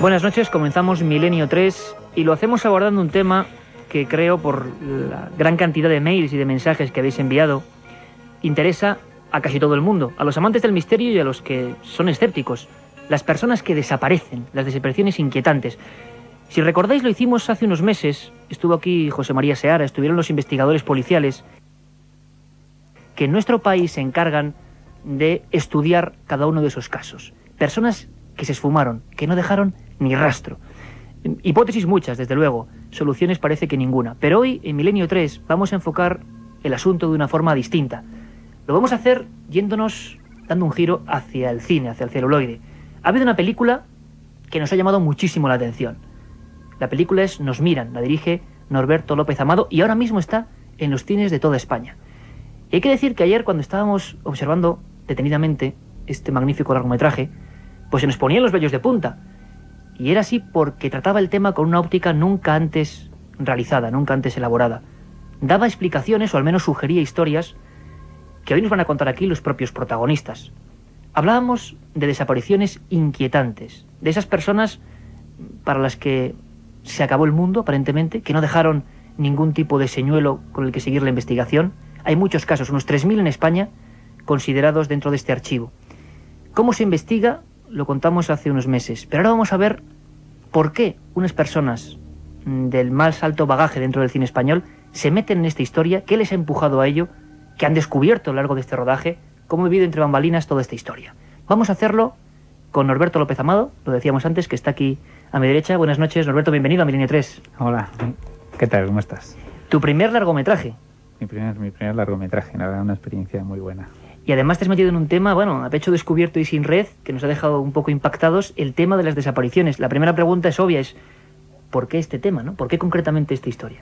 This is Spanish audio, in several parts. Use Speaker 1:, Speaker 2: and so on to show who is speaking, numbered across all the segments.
Speaker 1: Buenas noches, comenzamos Milenio 3 y lo hacemos abordando un tema que creo, por la gran cantidad de mails y de mensajes que habéis enviado, interesa a casi todo el mundo, a los amantes del misterio y a los que son escépticos, las personas que desaparecen, las desapariciones inquietantes. Si recordáis, lo hicimos hace unos meses, estuvo aquí José María Seara, estuvieron los investigadores policiales que en nuestro país se encargan de estudiar cada uno de esos casos. Personas que se esfumaron, que no dejaron ni rastro. Hipótesis muchas, desde luego, soluciones parece que ninguna. Pero hoy, en Milenio 3, vamos a enfocar el asunto de una forma distinta. Lo vamos a hacer yéndonos, dando un giro hacia el cine, hacia el celuloide. Ha habido una película que nos ha llamado muchísimo la atención. La película es Nos miran, la dirige Norberto López Amado y ahora mismo está en los cines de toda España. Y hay que decir que ayer, cuando estábamos observando detenidamente este magnífico largometraje, pues se nos ponían los vellos de punta. Y era así porque trataba el tema con una óptica nunca antes realizada, nunca antes elaborada. Daba explicaciones, o al menos sugería historias, que hoy nos van a contar aquí los propios protagonistas. Hablábamos de desapariciones inquietantes, de esas personas para las que se acabó el mundo, aparentemente, que no dejaron ningún tipo de señuelo con el que seguir la investigación. Hay muchos casos, unos 3.000 en España, considerados dentro de este archivo. ¿Cómo se investiga? Lo contamos hace unos meses, pero ahora vamos a ver por qué unas personas del más alto bagaje dentro del cine español se meten en esta historia, qué les ha empujado a ello, qué han descubierto a lo largo de este rodaje, cómo ha vivido entre bambalinas toda esta historia. Vamos a hacerlo con Norberto López Amado, lo decíamos antes, que está aquí a mi derecha. Buenas noches, Norberto, bienvenido a Milenio 3.
Speaker 2: Hola, ¿qué tal? ¿Cómo estás?
Speaker 1: Tu primer largometraje.
Speaker 2: Mi primer largometraje, la verdad, una experiencia muy buena.
Speaker 1: Y además te has metido en un tema, bueno, a pecho descubierto y sin red, que nos ha dejado un poco impactados, el tema de las desapariciones. La primera pregunta es obvia, es ¿por qué este tema, no? ¿Por qué concretamente esta historia?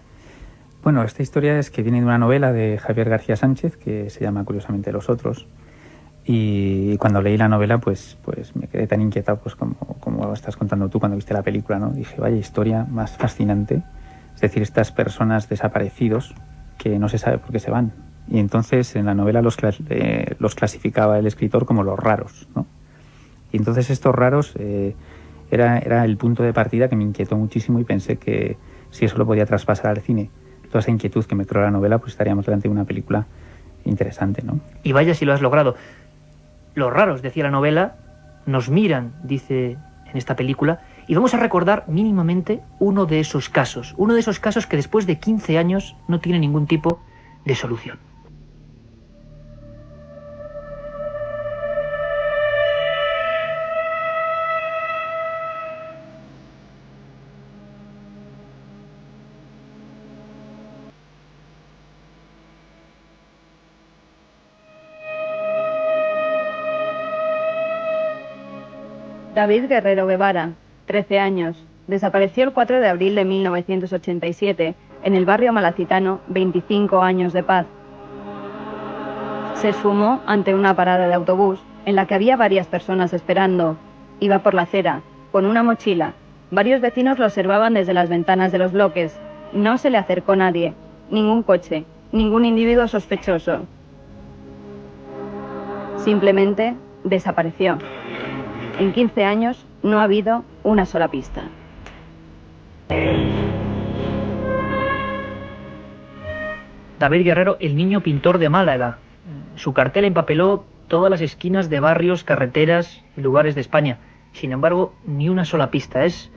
Speaker 2: Bueno, esta historia es que viene de una novela de Javier García Sánchez, que se llama curiosamente Los Otros. Y cuando leí la novela, pues me quedé tan inquietado, pues como estás contando tú cuando viste la película, ¿no? Dije, vaya historia más fascinante. Es decir, estas personas desaparecidos que no se sabe por qué se van. Y entonces en la novela los clasificaba el escritor como los raros, ¿no? Y entonces estos raros era el punto de partida que me inquietó muchísimo y pensé que si eso lo podía traspasar al cine, toda esa inquietud que me creó la novela, pues estaríamos delante de una película interesante, ¿no?
Speaker 1: Y vaya si lo has logrado. Los raros, decía la novela, nos miran, dice en esta película, y vamos a recordar mínimamente uno de esos casos que después de 15 años no tiene ningún tipo de solución.
Speaker 3: David Guerrero Guevara, 13 años, desapareció el 4 de abril de 1987 en el barrio malacitano 25 años de paz. Se esfumó ante una parada de autobús en la que había varias personas esperando. Iba por la acera, con una mochila. Varios vecinos lo observaban desde las ventanas de los bloques. No se le acercó nadie, ningún coche, ningún individuo sospechoso. Simplemente desapareció. En 15 años no ha habido una sola pista.
Speaker 1: David Guerrero, el niño pintor de Málaga. Su cartel empapeló todas las esquinas de barrios, carreteras y lugares de España. Sin embargo, ni una sola pista. Es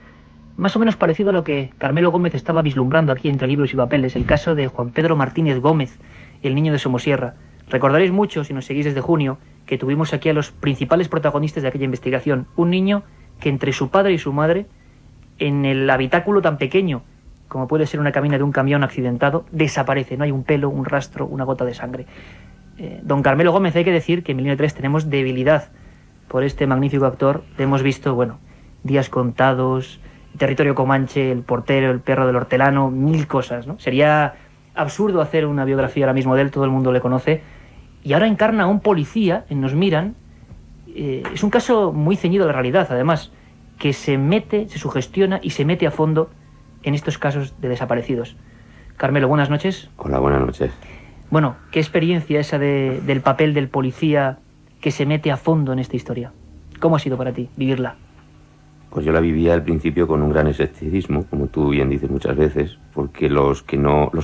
Speaker 1: más o menos parecido a lo que Carmelo Gómez estaba vislumbrando aquí entre libros y papeles. El caso de Juan Pedro Martínez Gómez, el niño de Somosierra. Recordaréis mucho, si nos seguís desde junio, que tuvimos aquí a los principales protagonistas de aquella investigación. Un niño que entre su padre y su madre, en el habitáculo tan pequeño como puede ser una cabina de un camión accidentado, desaparece. No hay un pelo, un rastro, una gota de sangre. Don Carmelo Gómez, hay que decir que en Milenio 3 tenemos debilidad por este magnífico actor. Le hemos visto, bueno, Días contados, Territorio Comanche, El portero, El perro del hortelano, mil cosas, ¿no? Sería absurdo hacer una biografía ahora mismo de él, todo el mundo le conoce. Y ahora encarna a un policía en Nos miran. Es un caso muy ceñido a la realidad, además, que se mete, se sugestiona y se mete a fondo en estos casos de desaparecidos. Carmelo, buenas noches.
Speaker 4: Hola, buenas noches.
Speaker 1: Bueno, ¿qué experiencia esa del papel del policía que se mete a fondo en esta historia? ¿Cómo ha sido para ti vivirla?
Speaker 4: Pues yo la vivía al principio con un gran escepticismo, como tú bien dices muchas veces, porque los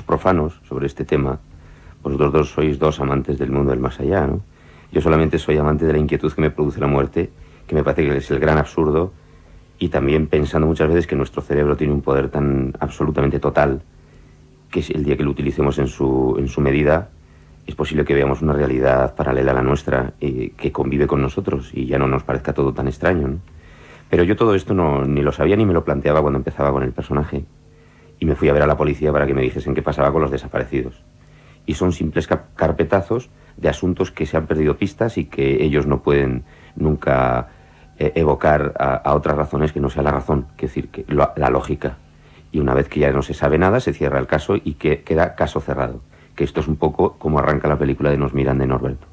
Speaker 4: profanos sobre este tema, vosotros dos sois dos amantes del mundo del más allá, ¿no? Yo solamente soy amante de la inquietud que me produce la muerte, que me parece que es el gran absurdo, y también pensando muchas veces que nuestro cerebro tiene un poder tan absolutamente total, que el día que lo utilicemos en su medida, es posible que veamos una realidad paralela a la nuestra, que convive con nosotros, y ya no nos parezca todo tan extraño, ¿no? Pero yo todo esto ni lo sabía ni me lo planteaba cuando empezaba con el personaje. Y me fui a ver a la policía para que me dijesen qué pasaba con los desaparecidos. Y son simples carpetazos de asuntos que se han perdido pistas y que ellos no pueden nunca evocar a otras razones que no sea la razón, es decir, que la lógica. Y una vez que ya no se sabe nada, se cierra el caso y queda caso cerrado. Que esto es un poco como arranca la película de Nos miran de Norberto.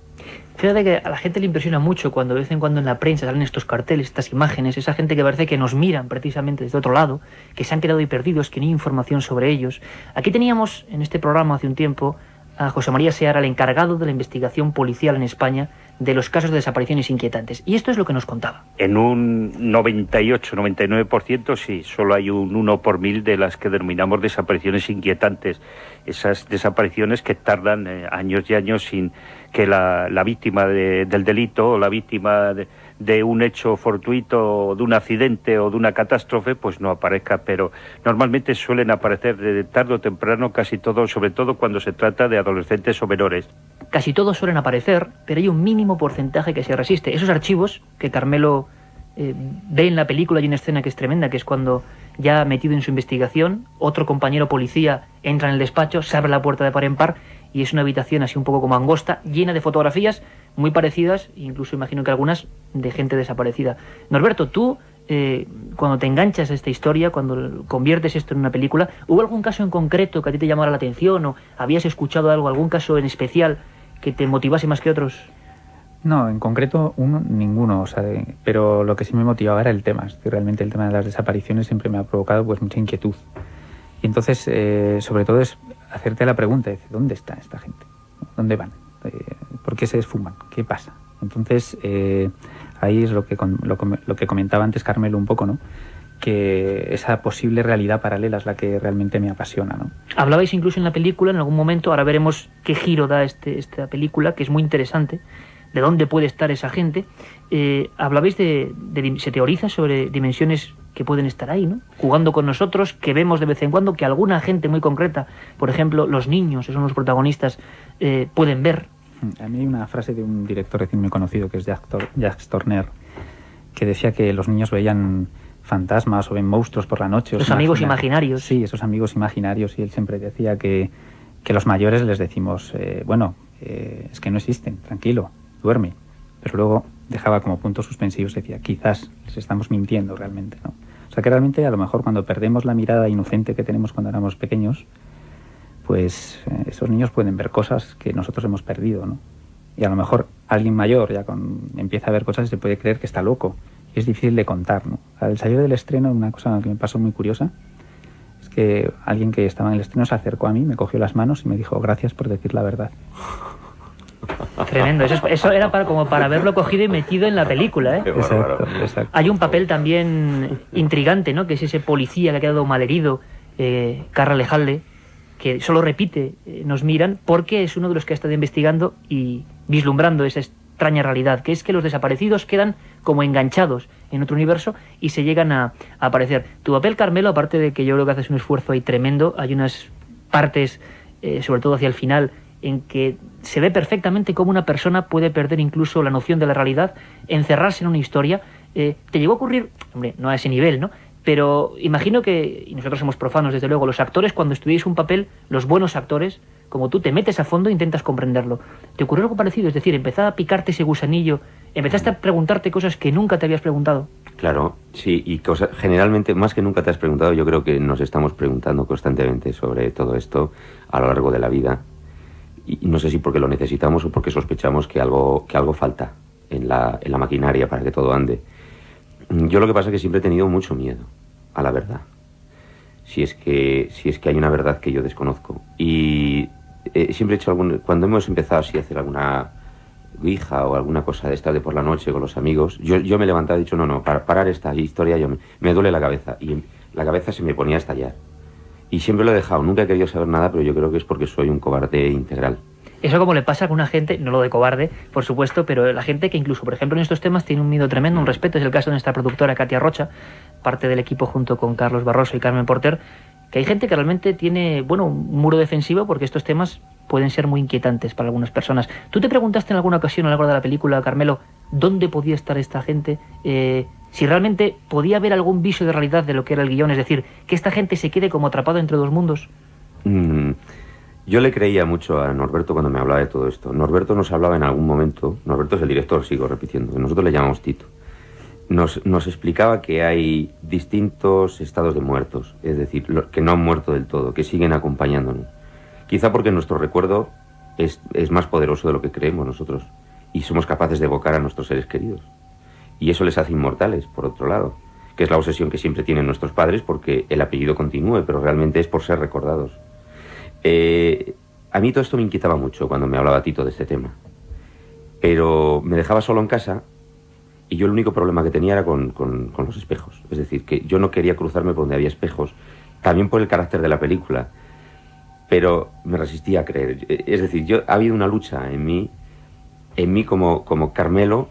Speaker 1: Fíjate que a la gente le impresiona mucho cuando de vez en cuando en la prensa salen estos carteles, estas imágenes, esa gente que parece que nos miran precisamente desde otro lado, que se han quedado ahí perdidos, que no hay información sobre ellos. Aquí teníamos en este programa hace un tiempo a José María Seara, el encargado de la investigación policial en España de los casos de desapariciones inquietantes. Y esto es lo que nos contaba.
Speaker 5: En un 98-99% sí, solo hay un 1 por 1000 de las que denominamos desapariciones inquietantes. Esas desapariciones que tardan años y años sin que la víctima del delito o la víctima de un hecho fortuito, o de un accidente o de una catástrofe, pues no aparezca, pero normalmente suelen aparecer de tarde o temprano, casi todo, sobre todo cuando se trata de adolescentes o menores.
Speaker 1: Casi todos suelen aparecer, pero hay un mínimo porcentaje que se resiste. Esos archivos que Carmelo ve en la película, hay una escena que es tremenda, que es cuando, ya metido en su investigación, otro compañero policía entra en el despacho, se abre la puerta de par en par y es una habitación así un poco como angosta, llena de fotografías muy parecidas, incluso imagino que algunas de gente desaparecida. Norberto, tú, cuando te enganchas a esta historia, cuando conviertes esto en una película, ¿hubo algún caso en concreto que a ti te llamara la atención o habías escuchado algo, algún caso en especial que te motivase más que otros?
Speaker 2: No, en concreto ninguno, o sea, pero lo que sí me motivaba era el tema. Es que realmente el tema de las desapariciones siempre me ha provocado pues mucha inquietud. Y entonces, sobre todo es hacerte la pregunta, de ¿dónde está esta gente? ¿Dónde van? ¿Por qué se esfuman? ¿Qué pasa? Entonces, ahí es lo que comentaba antes Carmelo un poco, ¿no? Que esa posible realidad paralela es la que realmente me apasiona, ¿no?
Speaker 1: Hablabais incluso en la película, en algún momento, ahora veremos qué giro da esta película, que es muy interesante, de dónde puede estar esa gente. Hablabais se teoriza sobre dimensiones que pueden estar ahí, ¿no? Jugando con nosotros, que vemos de vez en cuando, que alguna gente muy concreta, por ejemplo, los niños, que son los protagonistas, pueden ver.
Speaker 2: A mí hay una frase de un director recién muy conocido, que es Jacques Tourneur, que decía que los niños veían fantasmas o ven monstruos por la noche.
Speaker 1: Los amigos imaginarios.
Speaker 2: Sí, esos amigos imaginarios, y él siempre decía que los mayores les decimos, es que no existen, tranquilo, duerme. Pero luego dejaba como puntos suspensivos, decía, quizás les estamos mintiendo realmente, ¿no? O sea que realmente a lo mejor cuando perdemos la mirada inocente que tenemos cuando éramos pequeños, pues esos niños pueden ver cosas que nosotros hemos perdido, ¿no? Y a lo mejor alguien mayor ya empieza a ver cosas y se puede creer que está loco. Y es difícil de contar, ¿no? Al salir del estreno, una cosa que me pasó muy curiosa es que alguien que estaba en el estreno se acercó a mí, me cogió las manos y me dijo, gracias por decir la verdad.
Speaker 1: Tremendo, eso era como para haberlo cogido y metido en la película, ¿eh?
Speaker 2: Exacto.
Speaker 1: Hay un papel también intrigante, ¿no? Que es ese policía que ha quedado malherido, Carra Lejalde, que solo repite, nos miran, porque es uno de los que ha estado investigando y vislumbrando esa extraña realidad, que es que los desaparecidos quedan como enganchados en otro universo y se llegan a aparecer. Tu papel, Carmelo, aparte de que yo creo que haces un esfuerzo ahí tremendo, hay unas partes, sobre todo hacia el final, en que se ve perfectamente cómo una persona puede perder incluso la noción de la realidad, encerrarse en una historia. ¿Te llegó a ocurrir? Hombre, no a ese nivel, ¿no? Pero imagino que, y nosotros somos profanos desde luego, los actores cuando estudiáis un papel, los buenos actores, como tú, te metes a fondo e intentas comprenderlo. ¿Te ocurrió algo parecido? Es decir, empezaba a picarte ese gusanillo, empezaste a preguntarte cosas que nunca te habías preguntado.
Speaker 4: Claro, sí, y cosas, generalmente, más que nunca te has preguntado, yo creo que nos estamos preguntando constantemente sobre todo esto a lo largo de la vida. Y no sé si porque lo necesitamos o porque sospechamos que algo falta en la maquinaria para que todo ande. Yo lo que pasa es que siempre he tenido mucho miedo a la verdad. Si es que hay una verdad que yo desconozco. Y siempre he hecho cuando hemos empezado así a hacer alguna Ouija o alguna cosa de esta de por la noche con los amigos, yo me levantaba y he dicho, no, para parar esta historia me duele la cabeza. Y la cabeza se me ponía a estallar. Y siempre lo he dejado, nunca he querido saber nada, pero yo creo que es porque soy un cobarde integral.
Speaker 1: Eso como le pasa a una gente, no lo de cobarde, por supuesto, pero la gente que incluso, por ejemplo, en estos temas tiene un miedo tremendo, un respeto. Es el caso de nuestra productora Katia Rocha, parte del equipo junto con Carlos Barroso y Carmen Porter, que hay gente que realmente tiene, bueno, un muro defensivo porque estos temas pueden ser muy inquietantes para algunas personas. ¿Tú te preguntaste en alguna ocasión a lo largo de la película, Carmelo, dónde podía estar esta gente? Si realmente podía haber algún viso de realidad de lo que era el guión, es decir, que esta gente se quede como atrapada entre dos mundos.
Speaker 4: Yo le creía mucho a Norberto cuando me hablaba de todo esto. Norberto nos hablaba en algún momento, Norberto es el director, sigo repitiendo, nosotros le llamamos Tito. Nos explicaba que hay distintos estados de muertos, es decir, que no han muerto del todo, que siguen acompañándonos. Quizá porque nuestro recuerdo es más poderoso de lo que creemos nosotros y somos capaces de evocar a nuestros seres queridos. Y eso les hace inmortales, por otro lado, que es la obsesión que siempre tienen nuestros padres porque el apellido continúe, pero realmente es por ser recordados. A mí todo esto me inquietaba mucho cuando me hablaba Tito de este tema. Pero me dejaba solo en casa y yo el único problema que tenía era con los espejos. Es decir, que yo no quería cruzarme por donde había espejos, también por el carácter de la película, pero me resistía a creer. Es decir, ha habido una lucha en mí como Carmelo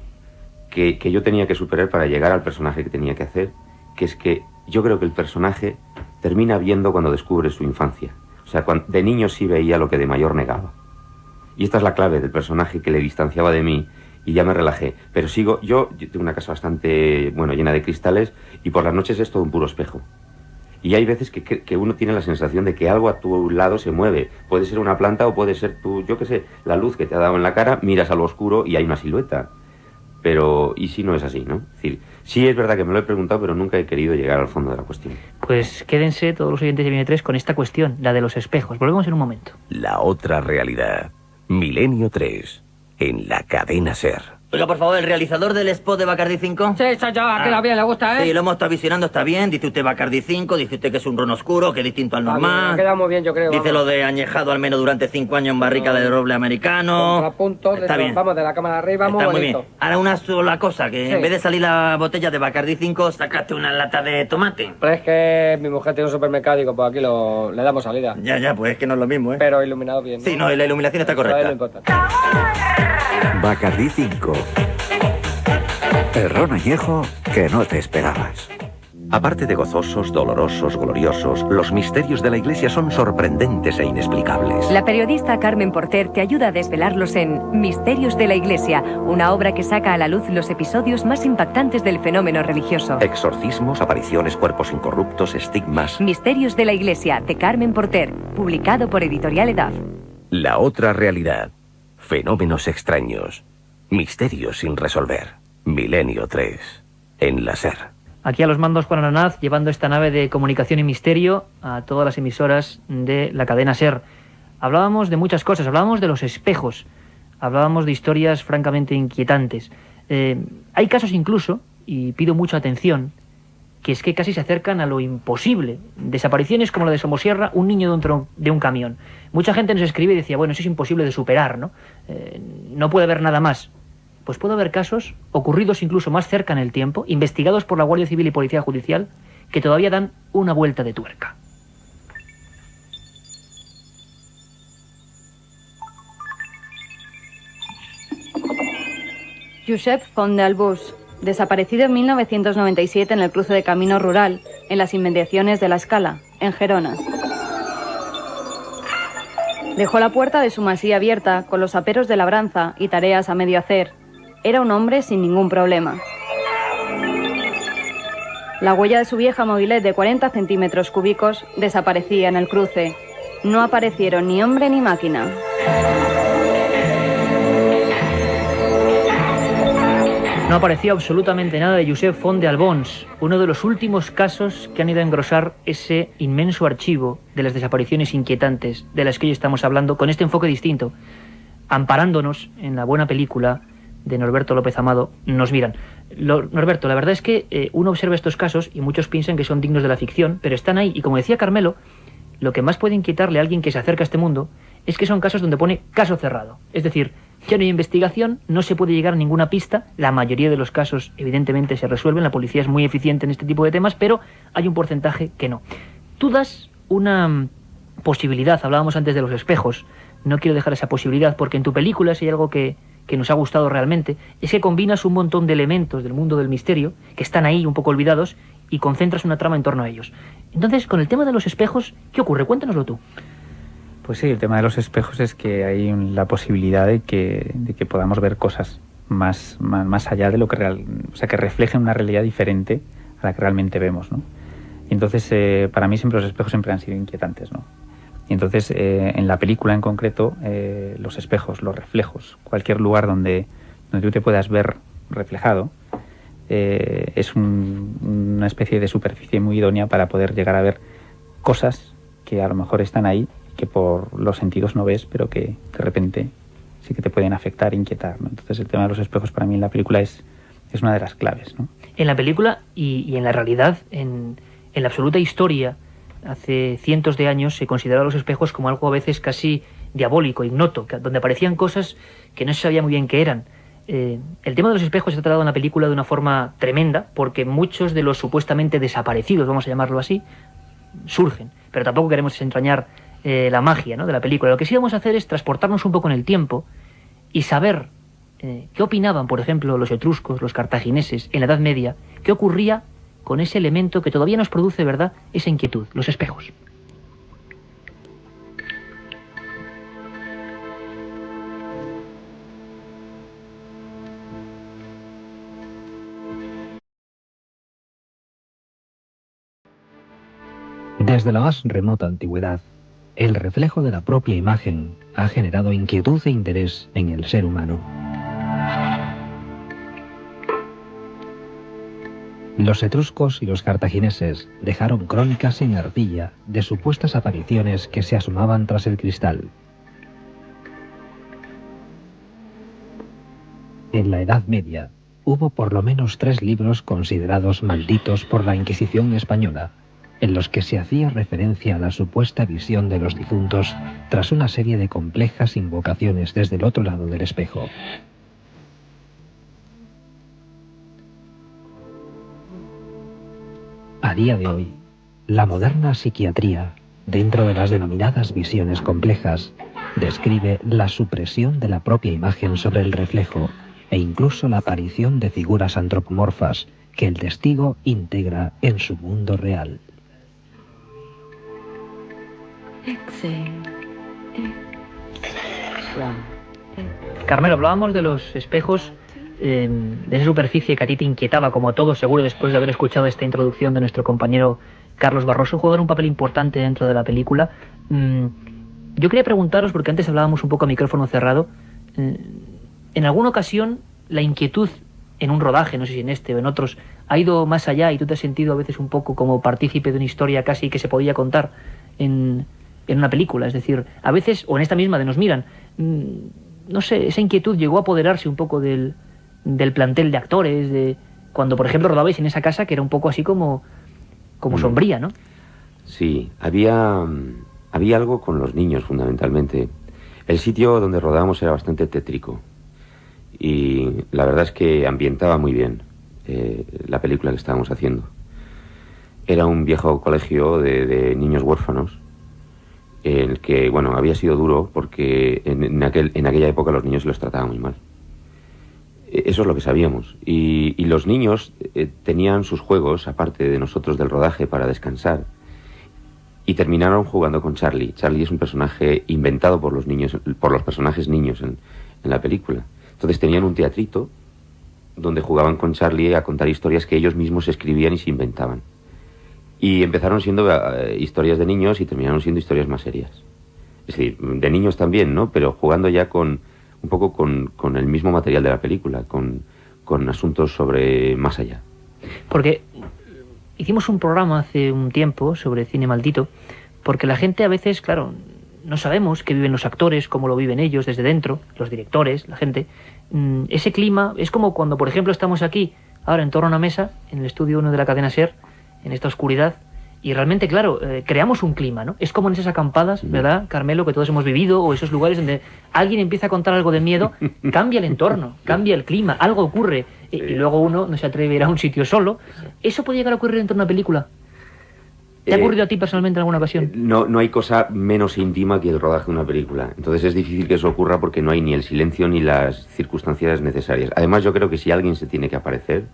Speaker 4: que yo tenía que superar para llegar al personaje que tenía que hacer, que es que yo creo que el personaje termina viendo cuando descubre su infancia. O sea, de niño sí veía lo que de mayor negaba. Y esta es la clave del personaje que le distanciaba de mí y ya me relajé. Pero yo tengo una casa bastante, bueno, llena de cristales y por las noches es todo un puro espejo. Y hay veces que uno tiene la sensación de que algo a tu lado se mueve. Puede ser una planta o puede ser yo qué sé, la luz que te ha dado en la cara, miras a lo oscuro y hay una silueta. Pero, ¿y si no es así, no? Es decir, sí es verdad que me lo he preguntado, pero nunca he querido llegar al fondo de la cuestión.
Speaker 1: Pues quédense todos los oyentes de Milenio 3 con esta cuestión, la de los espejos. Volvemos en un momento.
Speaker 6: La otra realidad. Milenio 3. En la cadena SER.
Speaker 7: Oiga, por favor, ¿el realizador del spot de Bacardi 5?
Speaker 8: Sí, soy yo, queda bien, le gusta, ¿eh?
Speaker 7: Sí, lo hemos estado visionando, está bien. Dice usted Bacardi 5, dice usted que es un ron oscuro, que es distinto al normal.
Speaker 8: Queda muy bien, yo creo.
Speaker 7: Dice lo de añejado al menos durante 5 años en barrica de roble americano.
Speaker 8: Contrapuntos,
Speaker 7: está bien.
Speaker 8: Vamos de la cámara arriba,
Speaker 7: Está muy
Speaker 8: bonito.
Speaker 7: bien. Ahora una sola cosa, que
Speaker 8: Sí.
Speaker 7: en vez de salir la botella de Bacardi 5, sacaste una lata de tomate.
Speaker 8: Pero es que mi mujer tiene un supermercado y digo, pues aquí le damos salida.
Speaker 7: Ya, pues es que no es lo mismo, ¿eh?
Speaker 8: Pero iluminado bien, ¿no?
Speaker 7: Sí, no, la iluminación está
Speaker 8: Eso es lo
Speaker 7: correcta.
Speaker 8: importante.
Speaker 6: Bacardi 5. El ron añejo que no te esperabas. Aparte de gozosos, dolorosos, gloriosos, los misterios de la Iglesia son sorprendentes e inexplicables.
Speaker 9: La periodista Carmen Porter te ayuda a desvelarlos en Misterios de la Iglesia, una obra que saca a la luz los episodios más impactantes del fenómeno religioso.
Speaker 6: Exorcismos, apariciones, cuerpos incorruptos, estigmas.
Speaker 9: Misterios de la Iglesia, de Carmen Porter, publicado por Editorial Edad.
Speaker 6: La otra realidad. Fenómenos extraños. Misterios sin resolver. Milenio 3. En la SER.
Speaker 1: Aquí a los mandos Juan Aranaz, llevando esta nave de comunicación y misterio a todas las emisoras de la cadena SER. Hablábamos de muchas cosas, hablábamos de los espejos, hablábamos de historias francamente inquietantes. Hay casos incluso, y pido mucha atención, que es que casi se acercan a lo imposible. Desapariciones como la de Somosierra, un niño de un camión. Mucha gente nos escribe y decía, bueno, eso es imposible de superar, ¿no? No puede haber nada más. Pues puede haber casos, ocurridos incluso más cerca en el tiempo, investigados por la Guardia Civil y Policía Judicial, que todavía dan una vuelta de tuerca.
Speaker 3: Josep Font d'Albús, desaparecido en 1997 en el cruce de camino rural, en las inmediaciones de La Escala, en Gerona. Dejó la puerta de su masía abierta, con los aperos de labranza y tareas a medio hacer. Era un hombre sin ningún problema. La huella de su vieja mobilette de 40 centímetros cúbicos desaparecía en el cruce. No aparecieron ni hombre ni máquina.
Speaker 1: No apareció absolutamente nada de Josep Font d'Albons, uno de los últimos casos que han ido a engrosar ese inmenso archivo de las desapariciones inquietantes de las que hoy estamos hablando, con este enfoque distinto, amparándonos en la buena película de Norberto López Amado, Nos miran. Norberto, la verdad es que uno observa estos casos y muchos piensan que son dignos de la ficción, pero están ahí, y como decía Carmelo, lo que más puede inquietarle a alguien que se acerca a este mundo es que son casos donde pone caso cerrado. Es decir, ya no hay investigación, no se puede llegar a ninguna pista. La mayoría de los casos, evidentemente, se resuelven. La policía es muy eficiente en este tipo de temas, pero hay un porcentaje que no. Tú das una posibilidad, hablábamos antes de los espejos. No quiero dejar esa posibilidad, porque en tu película, si hay algo que nos ha gustado realmente, es que combinas un montón de elementos del mundo del misterio, que están ahí un poco olvidados, y concentras una trama en torno a ellos. Entonces, con el tema de los espejos, ¿qué ocurre? Cuéntanoslo tú.
Speaker 2: Pues sí, el tema de los espejos es que hay la posibilidad de que podamos ver cosas más allá de lo que o sea, que reflejen una realidad diferente a la que realmente vemos, ¿no? Y entonces, para mí siempre los espejos siempre han sido inquietantes, ¿no? Y entonces, en la película en concreto, los espejos, los reflejos, cualquier lugar donde tú te puedas ver reflejado, es una especie de superficie muy idónea para poder llegar a ver cosas que a lo mejor están ahí, que por los sentidos no ves, pero que de repente sí que te pueden afectar, inquietar, ¿no? Entonces el tema de los espejos para mí en la película es una de las claves, ¿no?
Speaker 1: En la película y en la realidad, en la absoluta historia, hace cientos de años se consideraba los espejos como algo a veces casi diabólico, ignoto, donde aparecían cosas que no se sabía muy bien qué eran. El tema de los espejos se ha tratado en la película de una forma tremenda, porque muchos de los supuestamente desaparecidos, vamos a llamarlo así, surgen. Pero tampoco queremos desentrañar la magia, ¿no?, de la película. Lo que sí vamos a hacer es transportarnos un poco en el tiempo y saber qué opinaban, por ejemplo, los etruscos, los cartagineses, en la Edad Media, qué ocurría con ese elemento que todavía nos produce, ¿verdad?, esa inquietud, los espejos.
Speaker 10: Desde la más remota antigüedad, el reflejo de la propia imagen ha generado inquietud e interés en el ser humano. Los etruscos y los cartagineses dejaron crónicas en arcilla de supuestas apariciones que se asomaban tras el cristal. En la Edad Media hubo por lo menos 3 libros considerados malditos por la Inquisición española, en los que se hacía referencia a la supuesta visión de los difuntos tras una serie de complejas invocaciones desde el otro lado del espejo. A día de hoy, la moderna psiquiatría, dentro de las denominadas visiones complejas, describe la supresión de la propia imagen sobre el reflejo e incluso la aparición de figuras antropomorfas que el testigo integra en su mundo real.
Speaker 1: Carmelo, hablábamos de los espejos, de esa superficie que a ti te inquietaba, como a todos seguro, después de haber escuchado esta introducción de nuestro compañero Carlos Barroso. Juega un papel importante dentro de la película. Yo quería preguntaros, porque antes hablábamos un poco a micrófono cerrado, en alguna ocasión la inquietud en un rodaje, no sé si en este o en otros, ha ido más allá y tú te has sentido a veces un poco como partícipe de una historia casi que se podía contar en una película. Es decir, a veces, o en esta misma de Nos miran, no sé, esa inquietud llegó a apoderarse un poco del plantel de actores, de cuando, por ejemplo, rodabais en esa casa que era un poco así como sombría, ¿no?
Speaker 4: Sí, había algo con los niños, fundamentalmente. El sitio donde rodábamos era bastante tétrico y la verdad es que ambientaba muy bien la película que estábamos haciendo. Era un viejo colegio de niños huérfanos, en el que, bueno, había sido duro porque en aquella época los niños los trataban muy mal. Eso es lo que sabíamos. Y los niños tenían sus juegos, aparte de nosotros del rodaje, para descansar. Y terminaron jugando con Charlie. Charlie es un personaje inventado por los niños, por los personajes niños en la película. Entonces tenían un teatrito donde jugaban con Charlie a contar historias que ellos mismos escribían y se inventaban. Y empezaron siendo historias de niños y terminaron siendo historias más serias. Es decir, de niños también, ¿no? Pero jugando ya un poco con el mismo material de la película, con asuntos sobre más allá.
Speaker 1: Porque hicimos un programa hace un tiempo sobre cine maldito, porque la gente a veces, claro, no sabemos qué viven los actores, cómo lo viven ellos desde dentro, los directores, la gente. Ese clima es como cuando, por ejemplo, estamos aquí, ahora en torno a una mesa, en el estudio 1 de la cadena SER, en esta oscuridad, Y realmente, claro, creamos un clima, ¿no? Es como en esas acampadas, ¿verdad, Carmelo, que todos hemos vivido, o esos lugares donde alguien empieza a contar algo de miedo, cambia el entorno, cambia el clima, algo ocurre, y luego uno no se atreve a ir a un sitio solo. ¿Eso puede llegar a ocurrir dentro de una película? ¿Te ha ocurrido a ti personalmente en alguna ocasión?
Speaker 4: No hay cosa menos íntima que el rodaje de una película. Entonces es difícil que eso ocurra porque no hay ni el silencio ni las circunstancias necesarias. Además, yo creo que si alguien se tiene que aparecer,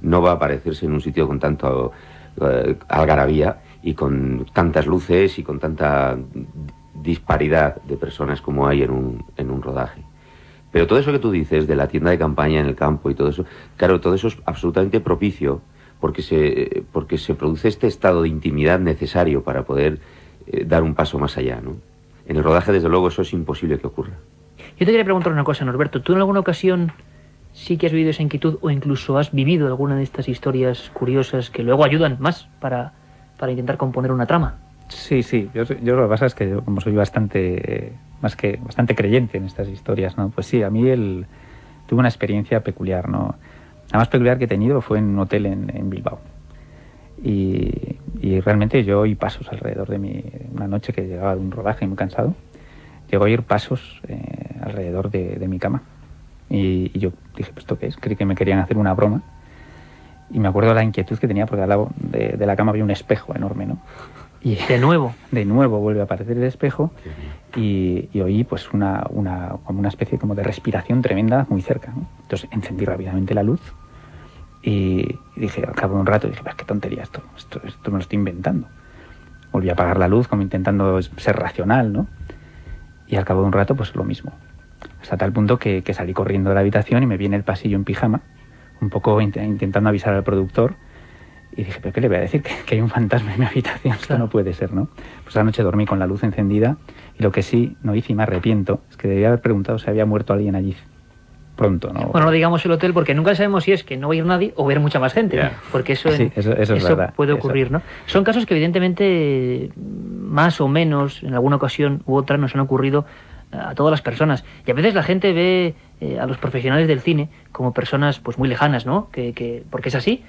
Speaker 4: no va a aparecerse en un sitio con tanto algarabía y con tantas luces y con tanta disparidad de personas como hay en un rodaje. Pero todo eso que tú dices de la tienda de campaña en el campo y todo eso, claro, todo eso es absolutamente propicio porque se produce este estado de intimidad necesario para poder dar un paso más allá, ¿no? En el rodaje, desde luego, eso es imposible que ocurra.
Speaker 1: Yo te quería preguntar una cosa, Norberto. ¿Tú en alguna ocasión sí que has vivido esa inquietud o incluso has vivido alguna de estas historias curiosas que luego ayudan más para intentar componer una trama?
Speaker 2: Sí. Yo lo que pasa es que yo, como soy bastante creyente en estas historias, ¿no? Pues sí, a mí tuve una experiencia peculiar, ¿no? La más peculiar que he tenido fue en un hotel en Bilbao. Y realmente yo oí pasos alrededor de mí. Una noche que llegaba de un rodaje muy cansado, llegó a oír pasos alrededor de mi cama. Y yo dije, ¿pues esto qué es? Creí que me querían hacer una broma. Y me acuerdo de la inquietud que tenía porque al lado de la cama había un espejo enorme, ¿no?
Speaker 1: Y de nuevo
Speaker 2: vuelve a aparecer el espejo y oí pues como una especie como de respiración tremenda muy cerca, ¿no? Entonces encendí rápidamente la luz y dije, al cabo de un rato, dije, pues qué tontería esto me lo estoy inventando. Volví a apagar la luz como intentando ser racional, ¿no? Y al cabo de un rato pues lo mismo. Hasta tal punto que salí corriendo de la habitación y me vi en el pasillo en pijama, un poco intentando avisar al productor. Y dije, ¿pero qué le voy a decir? Que hay un fantasma en mi habitación. Esto no puede ser, ¿no? Pues la noche dormí con la luz encendida y lo que sí no hice y me arrepiento es que debía haber preguntado si había muerto alguien allí pronto, ¿no?
Speaker 1: Bueno, no digamos el hotel porque nunca sabemos si es que no va a ir nadie o va a ir mucha más gente,
Speaker 2: yeah.
Speaker 1: Porque eso
Speaker 2: es verdad,
Speaker 1: puede ocurrir, ¿no? Son casos que evidentemente más o menos en alguna ocasión u otra nos han ocurrido a todas las personas. Y a veces la gente ve a los profesionales del cine como personas pues muy lejanas, ¿no? Porque es así,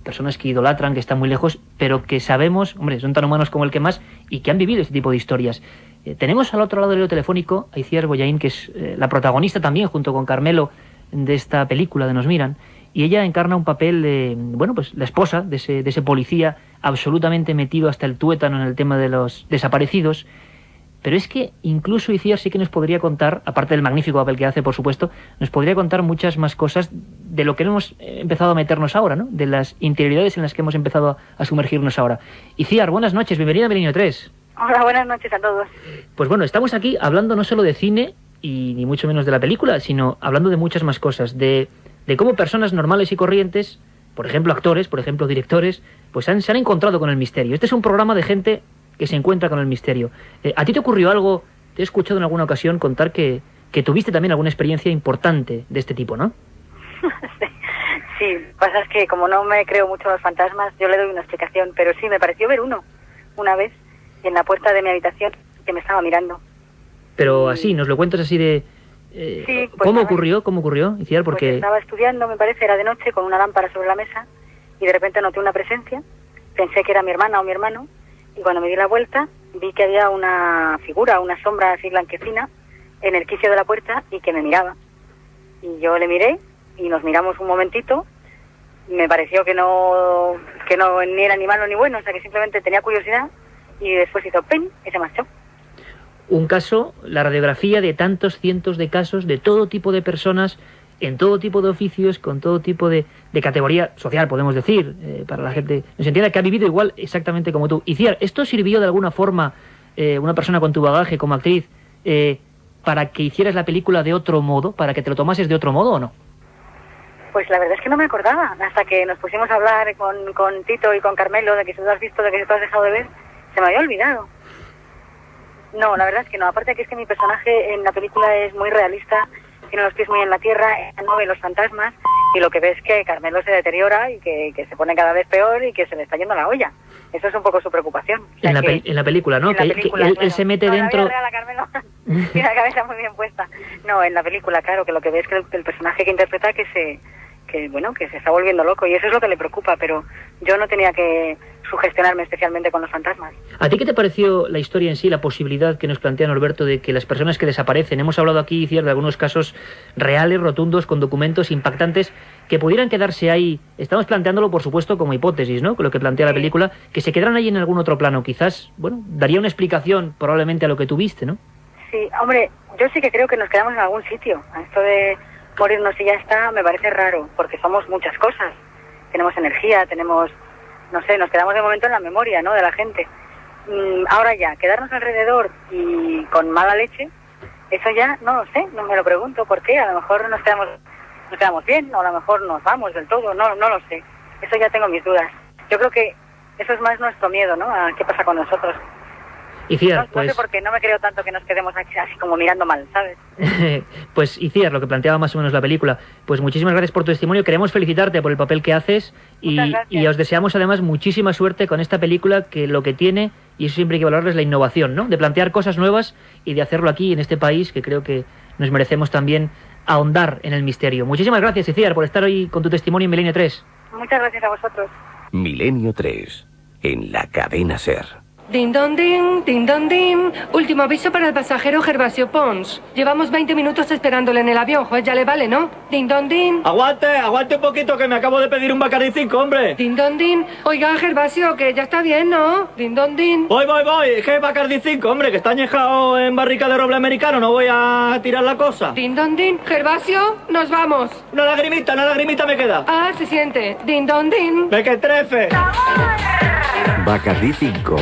Speaker 1: personas que idolatran, que están muy lejos, pero que sabemos, hombre, son tan humanos como el que más y que han vivido este tipo de historias. Tenemos al otro lado del hilo telefónico a Itziar Bollaín, que es la protagonista también, junto con Carmelo, de esta película de Nos miran, y ella encarna un papel de, bueno, pues la esposa de ese policía absolutamente metido hasta el tuétano en el tema de los desaparecidos. Pero es que incluso Itziar sí que nos podría contar, aparte del magnífico papel que hace, por supuesto, nos podría contar muchas más cosas de lo que hemos empezado a meternos ahora, ¿no? De las interioridades en las que hemos empezado a sumergirnos ahora. Itziar, buenas noches, bienvenida a Milenio 3.
Speaker 11: Hola, buenas noches a todos.
Speaker 1: Pues bueno, estamos aquí hablando no solo de cine, y ni mucho menos de la película, sino hablando de muchas más cosas, de cómo personas normales y corrientes, por ejemplo actores, por ejemplo directores, pues se han encontrado con el misterio. Este es un programa de gente que se encuentra con el misterio. ¿A ti te ocurrió algo? Te he escuchado en alguna ocasión contar que tuviste también alguna experiencia importante de este tipo, ¿no?
Speaker 11: Sí, pasa es que como no me creo mucho a los fantasmas, yo le doy una explicación, pero sí, me pareció ver uno, una vez, en la puerta de mi habitación, que me estaba mirando.
Speaker 1: Pero así, nos lo cuentas así de...
Speaker 11: sí, pues
Speaker 1: ¿Cómo ocurrió, Itziar? Porque...
Speaker 11: Pues estaba estudiando, me parece, era de noche, con una lámpara sobre la mesa, y de repente noté una presencia, pensé que era mi hermana o mi hermano, y cuando me di la vuelta, vi que había una figura, una sombra así blanquecina, en el quicio de la puerta, y que me miraba. Y yo le miré, y nos miramos un momentito, me pareció que no ni era ni malo ni bueno, o sea que simplemente tenía curiosidad, y después hizo pen y se marchó.
Speaker 1: Un caso, la radiografía de tantos cientos de casos de todo tipo de personas, en todo tipo de oficios, con todo tipo de categoría social, podemos decir, para la gente nos entienda que ha vivido igual exactamente como tú. Itziar, ¿esto sirvió de alguna forma, una persona con tu bagaje como actriz, para que hicieras la película de otro modo, para que te lo tomases de otro modo o no?
Speaker 11: Pues la verdad es que no me acordaba, hasta que nos pusimos a hablar con Tito y con Carmelo de que si tú has visto, de que si tú has dejado de ver, se me había olvidado. No, la verdad es que no, aparte que es que mi personaje en la película es muy realista, tiene los pies muy en la tierra, no ve los fantasmas, y lo que ve es que Carmelo se deteriora y que se pone cada vez peor y que se le está yendo la olla. Eso es un poco su preocupación. O sea,
Speaker 1: en la película, ¿no? Que él se mete dentro...
Speaker 11: La vida real, Carmelo tiene la cabeza muy bien puesta. No, en la película, claro, que lo que ve es que el personaje que interpreta que se está volviendo loco, y eso es lo que le preocupa, pero yo no tenía que sugestionarme especialmente con los fantasmas.
Speaker 1: ¿A ti qué te pareció la historia en sí, la posibilidad que nos plantea Norberto de que las personas que desaparecen, hemos hablado aquí, de algunos casos reales, rotundos, con documentos impactantes, que pudieran quedarse ahí? Estamos planteándolo, por supuesto, como hipótesis, ¿no?, con lo que plantea la película, que se quedaran ahí en algún otro plano, quizás, bueno, daría una explicación probablemente a lo que tú viste, ¿no?
Speaker 11: Sí, hombre, yo sí que creo que nos quedamos en algún sitio. Esto de morirnos y ya está me parece raro, porque somos muchas cosas. Tenemos energía, tenemos, no sé, nos quedamos de momento en la memoria, ¿no?, de la gente. Ahora ya, quedarnos alrededor y con mala leche, eso ya no lo sé, no me lo pregunto por qué. A lo mejor nos quedamos bien, o a lo mejor nos vamos del todo, no lo sé. Eso ya tengo mis dudas. Yo creo que eso es más nuestro miedo, ¿no?, a qué pasa con nosotros.
Speaker 1: Iciar,
Speaker 11: no sé por qué, no me creo tanto que nos quedemos así como mirando mal, ¿sabes?
Speaker 1: Pues Iciar, lo que planteaba más o menos la película, pues muchísimas gracias por tu testimonio, queremos felicitarte por el papel que haces y os deseamos además muchísima suerte con esta película, que lo que tiene, y eso siempre hay que valorarlo, es la innovación, ¿no?, de plantear cosas nuevas y de hacerlo aquí en este país, que creo que nos merecemos también ahondar en el misterio. Muchísimas gracias, Iciar, por estar hoy con tu testimonio en Milenio 3.
Speaker 11: Muchas gracias a vosotros.
Speaker 6: Milenio 3, en la cadena SER.
Speaker 12: Din don din, último aviso para el pasajero Gervasio Pons. Llevamos 20 minutos esperándole en el avión, juez, ya le vale, ¿no? Din don din.
Speaker 13: Aguante un poquito, que me acabo de pedir un Bacardí 5, hombre.
Speaker 12: Din don din. Oiga, Gervasio, que ya está bien, ¿no? Din don din.
Speaker 13: Voy, que Bacardí 5, hombre, que está añejado en barrica de roble americano, no voy a tirar la cosa.
Speaker 12: Din don din. Gervasio, nos vamos.
Speaker 13: Una lagrimita me queda.
Speaker 12: Ah, se siente. Din don din.
Speaker 13: ¡Ve que trefe!
Speaker 6: Bacardí 5.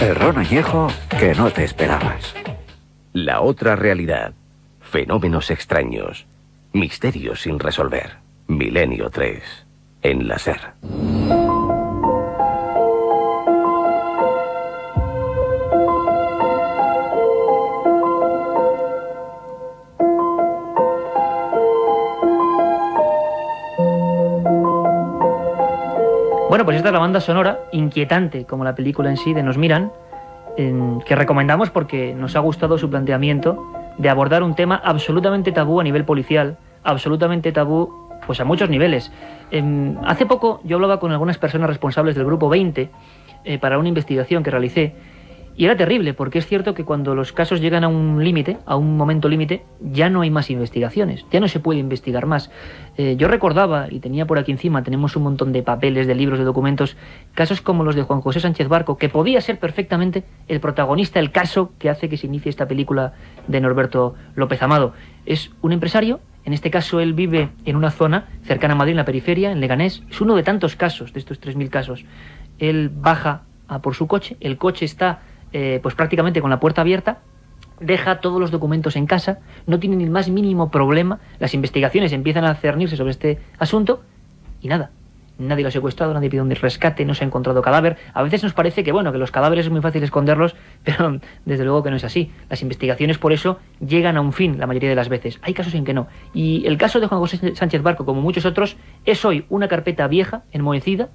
Speaker 6: El ron añejo que no te esperabas. La otra realidad. Fenómenos extraños. Misterios sin resolver. Milenio 3. En la SER.
Speaker 1: Bueno, pues esta es la banda sonora, inquietante como la película en sí, de Nos Miran, que recomendamos porque nos ha gustado su planteamiento de abordar un tema absolutamente tabú a nivel policial, absolutamente tabú pues a muchos niveles. Hace poco yo hablaba con algunas personas responsables del Grupo 20 para una investigación que realicé, y era terrible, porque es cierto que cuando los casos llegan a un límite, a un momento límite, ya no hay más investigaciones, ya no se puede investigar más. Yo recordaba, y tenía por aquí encima, tenemos un montón de papeles, de libros, de documentos, casos como los de Juan José Sánchez Barco, que podía ser perfectamente el protagonista, el caso que hace que se inicie esta película de Norberto López Amado. Es un empresario, en este caso él vive en una zona cercana a Madrid, en la periferia, en Leganés. Es uno de tantos casos, de estos 3.000 casos. Él baja a por su coche, el coche está pues prácticamente con la puerta abierta, deja todos los documentos en casa, no tiene ni el más mínimo problema, las investigaciones empiezan a cernirse sobre este asunto y nada. Nadie lo ha secuestrado, nadie pide un rescate, no se ha encontrado cadáver. A veces nos parece que, bueno, que los cadáveres es muy fácil esconderlos, pero desde luego que no es así. Las investigaciones, por eso, llegan a un fin la mayoría de las veces. Hay casos en que no. Y el caso de Juan José Sánchez Barco, como muchos otros, es hoy una carpeta vieja, enmohecida,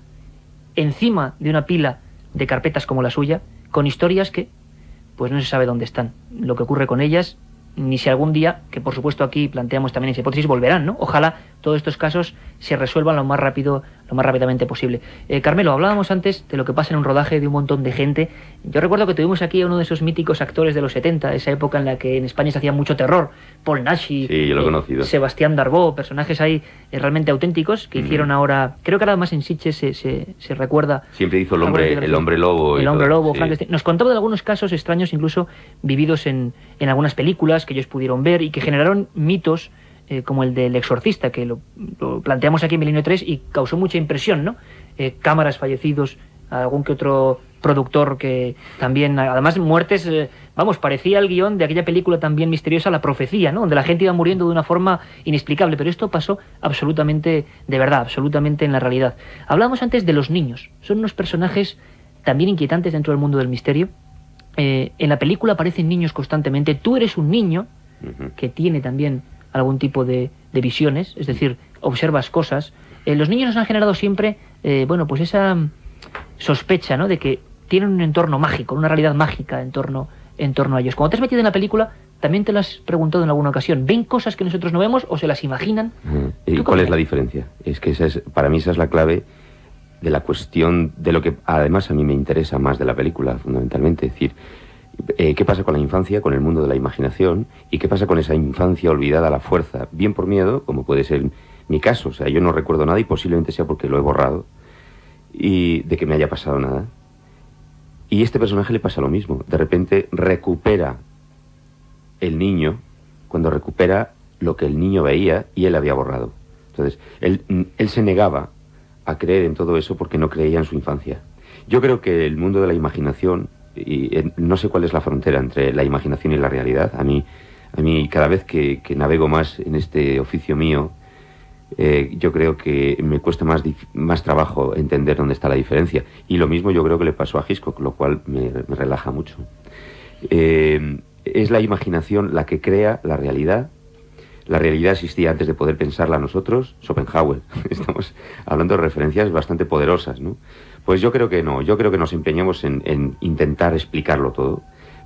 Speaker 1: encima de una pila de carpetas como la suya, con historias que, pues no se sabe dónde están, lo que ocurre con ellas, ni si algún día, que por supuesto aquí planteamos también esa hipótesis, volverán, ¿no? Ojalá todos estos casos se resuelvan lo más rápidamente posible. Carmelo, hablábamos antes de lo que pasa en un rodaje de un montón de gente. Yo recuerdo que tuvimos aquí a uno de esos míticos actores de los 70, esa época en la que en España se hacía mucho terror, Paul Naschy,
Speaker 4: sí, yo lo he conocido.
Speaker 1: Sebastián Darboux, personajes ahí realmente auténticos que hicieron ahora, creo que ahora más en Sitges se recuerda.
Speaker 4: Siempre hizo el hombre lobo.
Speaker 1: El hombre lobo,
Speaker 4: sí.
Speaker 1: Frankenstein. Nos contaba de algunos casos extraños, incluso vividos en algunas películas que ellos pudieron ver y que generaron mitos como el del exorcista, que lo planteamos aquí en Milenio 3 y causó mucha impresión, ¿no? Cámaras, fallecidos, algún que otro productor que también, además muertes, parecía el guión de aquella película también misteriosa, La Profecía, ¿no? Donde la gente iba muriendo de una forma inexplicable, pero esto pasó absolutamente de verdad, absolutamente en la realidad. Hablábamos antes de los niños, son unos personajes también inquietantes dentro del mundo del misterio. En la película aparecen niños constantemente, tú eres un niño que tiene también algún tipo de visiones, es decir, observas cosas. Los niños nos han generado siempre, pues esa sospecha, ¿no?, de que tienen un entorno mágico, una realidad mágica en torno a ellos. Cuando te has metido en la película, también te lo has preguntado en alguna ocasión. ¿Ven cosas que nosotros no vemos o se las imaginan?
Speaker 4: ¿Y cuál es la diferencia? Es que para mí esa es la clave de la cuestión de lo que además a mí me interesa más de la película, fundamentalmente. Es decir, qué pasa con la infancia, con el mundo de la imaginación, y qué pasa con esa infancia olvidada a la fuerza, bien por miedo, como puede ser mi caso. O sea, yo no recuerdo nada y posiblemente sea porque lo he borrado, y de que me haya pasado nada. Y este personaje le pasa lo mismo. De repente recupera el niño, cuando recupera lo que el niño veía y él había borrado. Entonces, él se negaba a creer en todo eso porque no creía en su infancia. Yo creo que el mundo de la imaginación, y no sé cuál es la frontera entre la imaginación y la realidad. A mí cada vez que navego más en este oficio mío, yo creo que me cuesta más trabajo entender dónde está la diferencia. Y lo mismo yo creo que le pasó a Hitchcock, lo cual me relaja mucho. Es la imaginación la que crea la realidad. La realidad existía antes de poder pensarla nosotros. Schopenhauer. Estamos hablando de referencias bastante poderosas, ¿no? Pues yo creo que no. Yo creo que nos empeñamos en intentar explicarlo todo,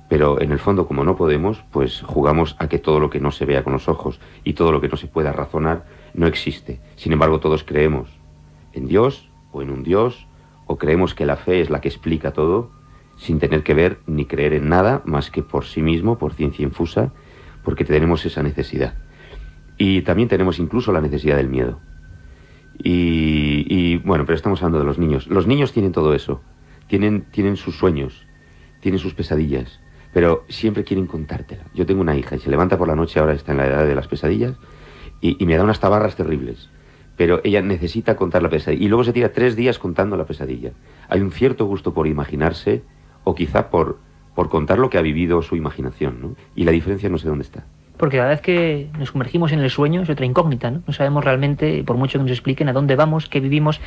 Speaker 4: pero en el fondo, como no podemos, pues jugamos a que todo lo que no se vea con los ojos y todo lo que no se pueda razonar no existe. Sin embargo, todos creemos en Dios o en un Dios, o creemos que la fe es la que explica todo, sin tener que ver ni creer en nada más que por sí mismo, por ciencia infusa, porque tenemos esa necesidad. Y también tenemos incluso la necesidad del miedo. Y bueno, pero estamos hablando de los niños. Los niños tienen todo eso. Tienen sus sueños, tienen sus pesadillas, pero siempre quieren contártela. Yo tengo una hija y se levanta por la noche, ahora está en la edad de las pesadillas, y me da unas tabarras terribles. Pero ella necesita contar la pesadilla. Y luego se tira 3 días contando la pesadilla. Hay un cierto gusto por imaginarse, o quizá por contar lo que ha vivido su imaginación, ¿no? Y la diferencia no sé dónde está.
Speaker 1: Porque cada vez que nos sumergimos en el sueño es otra incógnita, ¿no? No sabemos realmente, por mucho que nos expliquen, a dónde vamos, qué vivimos.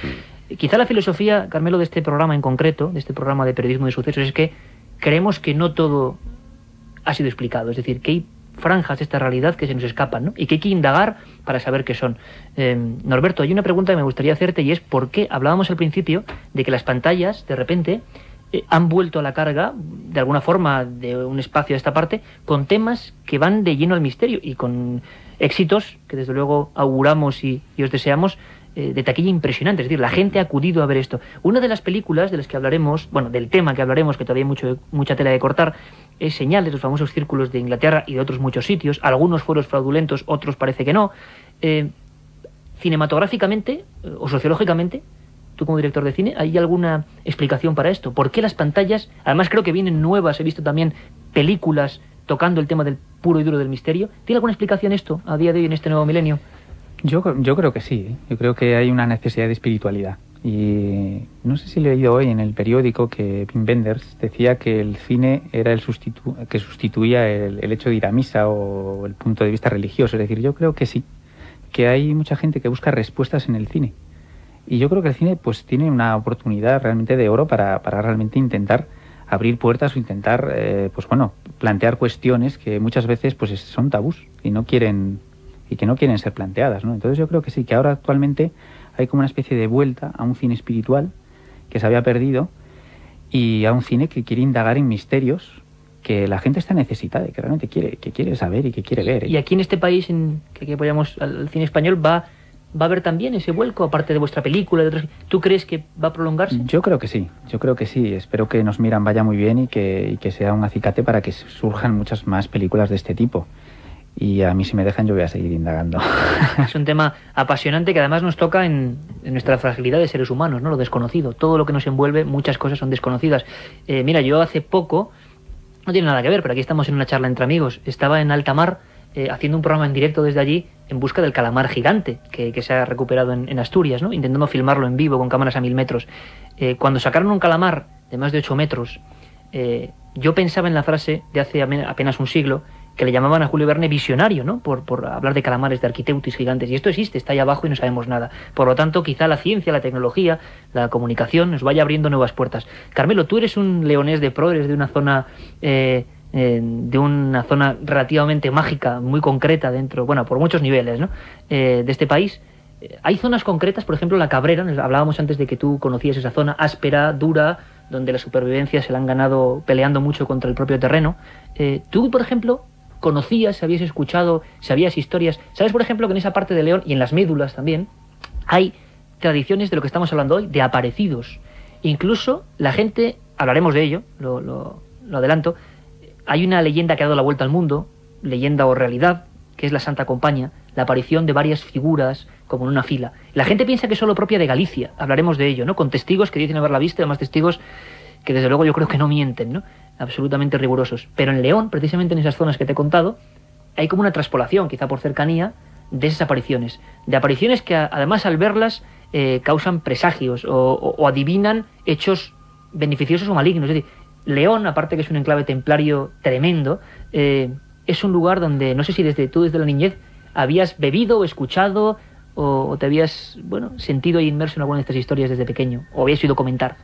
Speaker 1: Quizá la filosofía, Carmelo, de este programa en concreto, de este programa de periodismo de sucesos, es que creemos que no todo ha sido explicado. Es decir, que hay franjas de esta realidad que se nos escapan, ¿no? Y que hay que indagar para saber qué son. Norberto, hay una pregunta que me gustaría hacerte, y es ¿por qué hablábamos al principio de que las pantallas, de repente, han vuelto a la carga, de alguna forma, de un espacio de esta parte, con temas que van de lleno al misterio y con éxitos que desde luego auguramos y os deseamos, de taquilla impresionante? Es decir, la gente ha acudido a ver esto. Una de las películas de las que hablaremos, bueno, del tema que hablaremos, que todavía hay mucha tela de cortar, es Señales, los famosos círculos de Inglaterra y de otros muchos sitios. Algunos fueron fraudulentos, otros parece que no. Cinematográficamente o sociológicamente, tú como director de cine, ¿hay alguna explicación para esto? ¿Por qué las pantallas? Además creo que vienen nuevas, he visto también películas tocando el tema del puro y duro del misterio. ¿Tiene alguna explicación esto a día de hoy en este nuevo milenio?
Speaker 2: Yo creo que sí, ¿eh? Yo creo que hay una necesidad de espiritualidad. Y no sé si he leído hoy en el periódico que Wim Wenders decía que el cine era que sustituía el hecho de ir a misa o el punto de vista religioso. Es decir, yo creo que sí, que hay mucha gente que busca respuestas en el cine. Y yo creo que el cine pues tiene una oportunidad realmente de oro para realmente intentar abrir puertas o intentar plantear cuestiones que muchas veces pues son tabús y que no quieren ser planteadas, ¿no? Entonces yo creo que sí, que ahora actualmente hay como una especie de vuelta a un cine espiritual que se había perdido y a un cine que quiere indagar en misterios que la gente está necesitada y que realmente quiere saber y que quiere ver, ¿eh?
Speaker 1: Y aquí en este país que apoyamos al cine español va a haber también ese vuelco, aparte de vuestra película, de otras. ¿Tú crees que va a prolongarse?
Speaker 2: Yo creo que sí. Espero que Nos miran vaya muy bien y que sea un acicate para que surjan muchas más películas de este tipo. Y a mí, si me dejan, yo voy a seguir indagando.
Speaker 1: Es un tema apasionante que además nos toca en nuestra fragilidad de seres humanos, ¿no? Lo desconocido. Todo lo que nos envuelve, muchas cosas son desconocidas. Mira, yo hace poco, no tiene nada que ver, pero aquí estamos en una charla entre amigos, estaba en alta mar haciendo un programa en directo desde allí en busca del calamar gigante que se ha recuperado en Asturias, ¿no? Intentando filmarlo en vivo con cámaras a 1000 metros. Cuando sacaron un calamar de más de 8 metros, yo pensaba en la frase de hace apenas un siglo que le llamaban a Julio Verne visionario, ¿no? Por hablar de calamares, de arquiteutis gigantes. Y esto existe, está ahí abajo y no sabemos nada. Por lo tanto, quizá la ciencia, la tecnología, la comunicación nos vaya abriendo nuevas puertas. Carmelo, tú eres un leonés de pro, eres de una zona relativamente mágica, muy concreta dentro, bueno, por muchos niveles, ¿no? De este país. Hay zonas concretas, por ejemplo, La Cabrera, hablábamos antes de que tú conocías esa zona áspera, dura, donde la supervivencia se la han ganado peleando mucho contra el propio terreno. Tú, por ejemplo, conocías, habías escuchado, sabías historias. ¿Sabes, por ejemplo, que en esa parte de León y en las Médulas también hay tradiciones de lo que estamos hablando hoy, de aparecidos. Incluso la gente, hablaremos de ello, lo adelanto, hay una leyenda que ha dado la vuelta al mundo, leyenda o realidad, que es la Santa Compaña, la aparición de varias figuras como en una fila. La gente piensa que es solo propia de Galicia, hablaremos de ello, ¿no? Con testigos que dicen haberla visto, y además testigos que desde luego yo creo que no mienten, ¿no? Absolutamente rigurosos. Pero en León, precisamente en esas zonas que te he contado, hay como una traspolación, quizá por cercanía, de esas apariciones. De apariciones que además al verlas causan presagios o adivinan hechos beneficiosos o malignos. Es decir, León, aparte que es un enclave templario tremendo, es un lugar donde, no sé si desde la niñez, habías bebido o escuchado o te habías, sentido ahí inmerso en alguna de estas historias desde pequeño, o habías oído comentar.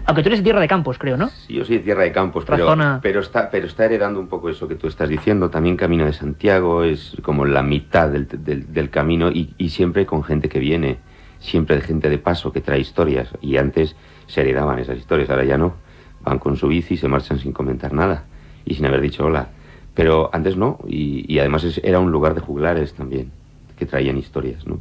Speaker 1: Aunque tú eres de Tierra de Campos, creo, ¿no?
Speaker 4: Sí, yo soy de Tierra de Campos, pero está heredando un poco eso que tú estás diciendo. También Camino de Santiago es como la mitad del camino y siempre con gente que viene, siempre de gente de paso que trae historias. Y antes se heredaban esas historias, ahora ya no. Van con su bici y se marchan sin comentar nada y sin haber dicho hola. Pero antes no, y además era un lugar de juglares también, que traían historias, ¿no?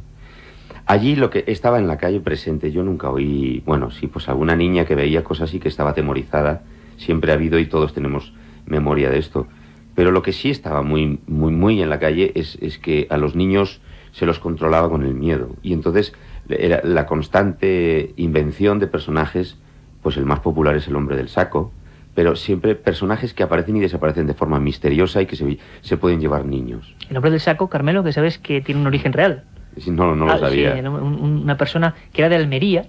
Speaker 4: Allí lo que estaba en la calle presente, yo nunca oí, sí, pues alguna niña que veía cosas así que estaba atemorizada, siempre ha habido y todos tenemos memoria de esto. Pero lo que sí estaba muy, muy, muy en la calle es que a los niños se los controlaba con el miedo. Y entonces era la constante invención de personajes, pues el más popular es el hombre del saco, pero siempre personajes que aparecen y desaparecen de forma misteriosa y que se pueden llevar niños.
Speaker 1: El hombre del saco, Carmelo, que sabes que tiene un origen real.
Speaker 4: No lo sabía.
Speaker 1: Sí, una persona que era de Almería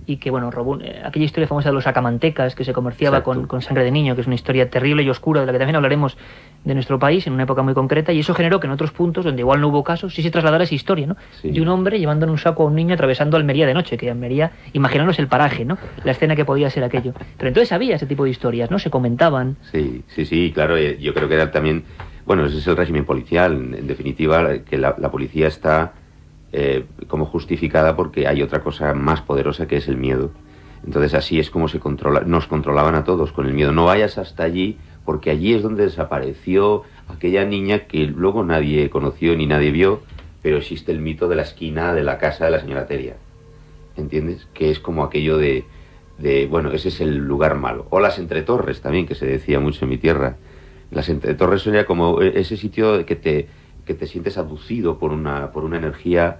Speaker 1: y que, robó aquella historia famosa de los sacamantecas que se comerciaba con sangre de niño, que es una historia terrible y oscura de la que también hablaremos de nuestro país en una época muy concreta, y eso generó que en otros puntos, donde igual no hubo casos, sí se trasladara esa historia, ¿no? Sí. De un hombre llevando en un saco a un niño atravesando Almería de noche, que Almería, imaginaros el paraje, ¿no? La escena que podía ser aquello. Pero entonces había ese tipo de historias, ¿no? Se comentaban.
Speaker 4: Sí, claro, yo creo que era también, ese es el régimen policial, en definitiva, que la policía está como justificada porque hay otra cosa más poderosa que es el miedo. Entonces así es como nos controlaban a todos con el miedo. No vayas hasta allí porque allí es donde desapareció aquella niña que luego nadie conoció ni nadie vio, pero existe el mito de la esquina de la casa de la señora Teria, ¿entiendes? Que es como aquello de ese es el lugar malo. O las entretorres también, que se decía mucho en mi tierra. Las entretorres sería como ese sitio que te sientes abducido por una energía,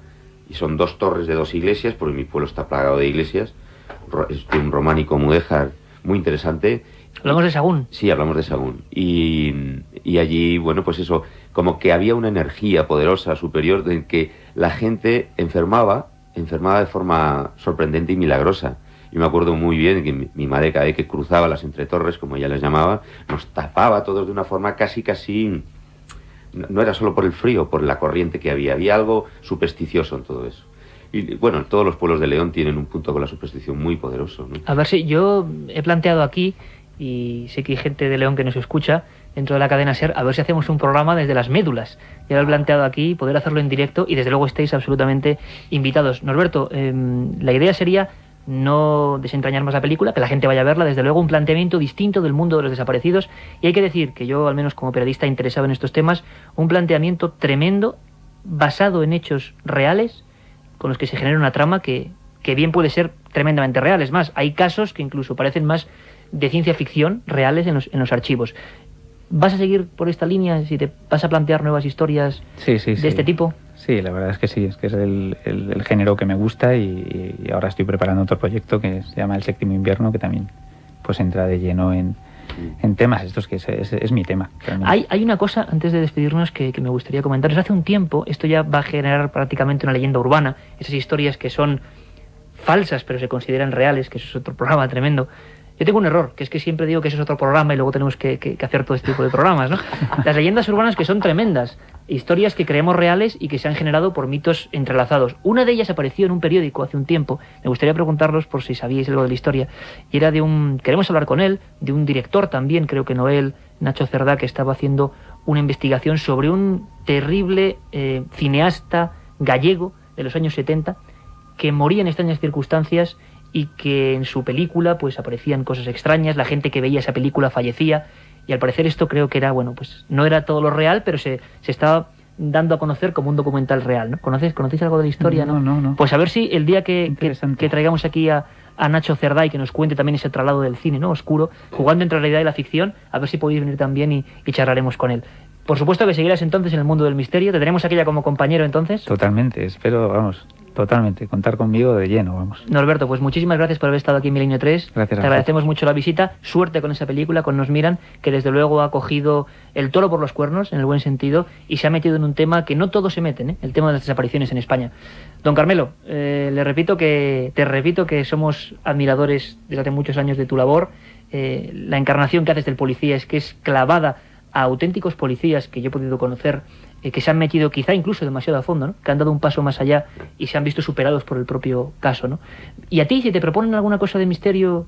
Speaker 4: y son 2 torres de 2 iglesias, porque mi pueblo está plagado de iglesias, es un románico mudéjar muy interesante.
Speaker 1: Hablamos de Sagún.
Speaker 4: Sí, hablamos de Sagún. Y allí, pues eso, como que había una energía poderosa, superior, de que la gente enfermaba de forma sorprendente y milagrosa. Yo me acuerdo muy bien que mi madre, cada vez que cruzaba las entretorres, como ella les llamaba, nos tapaba todos de una forma casi... No era solo por el frío, por la corriente que había algo supersticioso en todo eso. Y todos los pueblos de León tienen un punto con la superstición muy poderoso, ¿no?
Speaker 1: A ver si yo he planteado aquí, y sé que hay gente de León que nos escucha dentro de la cadena SER, a ver si hacemos un programa desde las médulas. Ya lo he planteado aquí, poder hacerlo en directo, y desde luego estáis absolutamente invitados. Norberto, la idea sería no desentrañar más la película, que la gente vaya a verla, desde luego un planteamiento distinto del mundo de los desaparecidos, y hay que decir que yo, al menos como periodista interesado en estos temas, un planteamiento tremendo, basado en hechos reales, con los que se genera una trama que bien puede ser tremendamente real. Es más, hay casos que incluso parecen más de ciencia ficción reales en los archivos. ¿Vas a seguir por esta línea? Si te vas a plantear nuevas historias de este tipo.
Speaker 2: Sí, la verdad es que sí, es el género que me gusta, y ahora estoy preparando otro proyecto que se llama El Séptimo Invierno, que también pues entra de lleno en temas estos, que es mi tema.
Speaker 1: Hay una cosa, antes de despedirnos, que me gustaría comentaros. Hace un tiempo, esto ya va a generar prácticamente una leyenda urbana, esas historias que son falsas pero se consideran reales, que eso es otro programa tremendo. Yo tengo un error, que es que siempre digo que eso es otro programa y luego tenemos que hacer todo este tipo de programas, ¿no? Las leyendas urbanas, que son tremendas, historias que creemos reales y que se han generado por mitos entrelazados. Una de ellas apareció en un periódico hace un tiempo, me gustaría preguntarlos por si sabíais algo de la historia, y era queremos hablar con él, de un director también, creo que Noel, Nacho Cerdá, que estaba haciendo una investigación sobre un terrible cineasta gallego de los años 70, que moría en extrañas circunstancias, y que en su película pues aparecían cosas extrañas, la gente que veía esa película fallecía, y al parecer esto creo que era, no era todo lo real, pero se estaba dando a conocer como un documental real, ¿no? ¿Conocéis algo de la historia?
Speaker 2: No.
Speaker 1: Pues a ver si el día que traigamos aquí a Nacho Cerdá y que nos cuente también ese traslado del cine, ¿no? Oscuro, jugando entre la realidad y la ficción, a ver si podéis venir también y charlaremos con él. Por supuesto que seguirás entonces en el mundo del misterio. ¿Te tenemos aquí ya como compañero entonces?
Speaker 2: Totalmente, espero, vamos, totalmente, contar conmigo de lleno, vamos.
Speaker 1: Norberto, pues muchísimas gracias por haber estado aquí en Milenio 3.
Speaker 2: Gracias.
Speaker 1: Te agradecemos mucho la visita. Suerte con esa película, con Nos Miran, que desde luego ha cogido el toro por los cuernos, en el buen sentido, y se ha metido en un tema que no todos se meten, ¿eh? El tema de las desapariciones en España. Don Carmelo, te repito que somos admiradores desde hace muchos años de tu labor. La encarnación que haces del policía es que es clavada a auténticos policías que yo he podido conocer, que se han metido quizá incluso demasiado a fondo, ¿no? Que han dado un paso más allá y se han visto superados por el propio caso, ¿no? Y a ti, si te proponen alguna cosa de misterio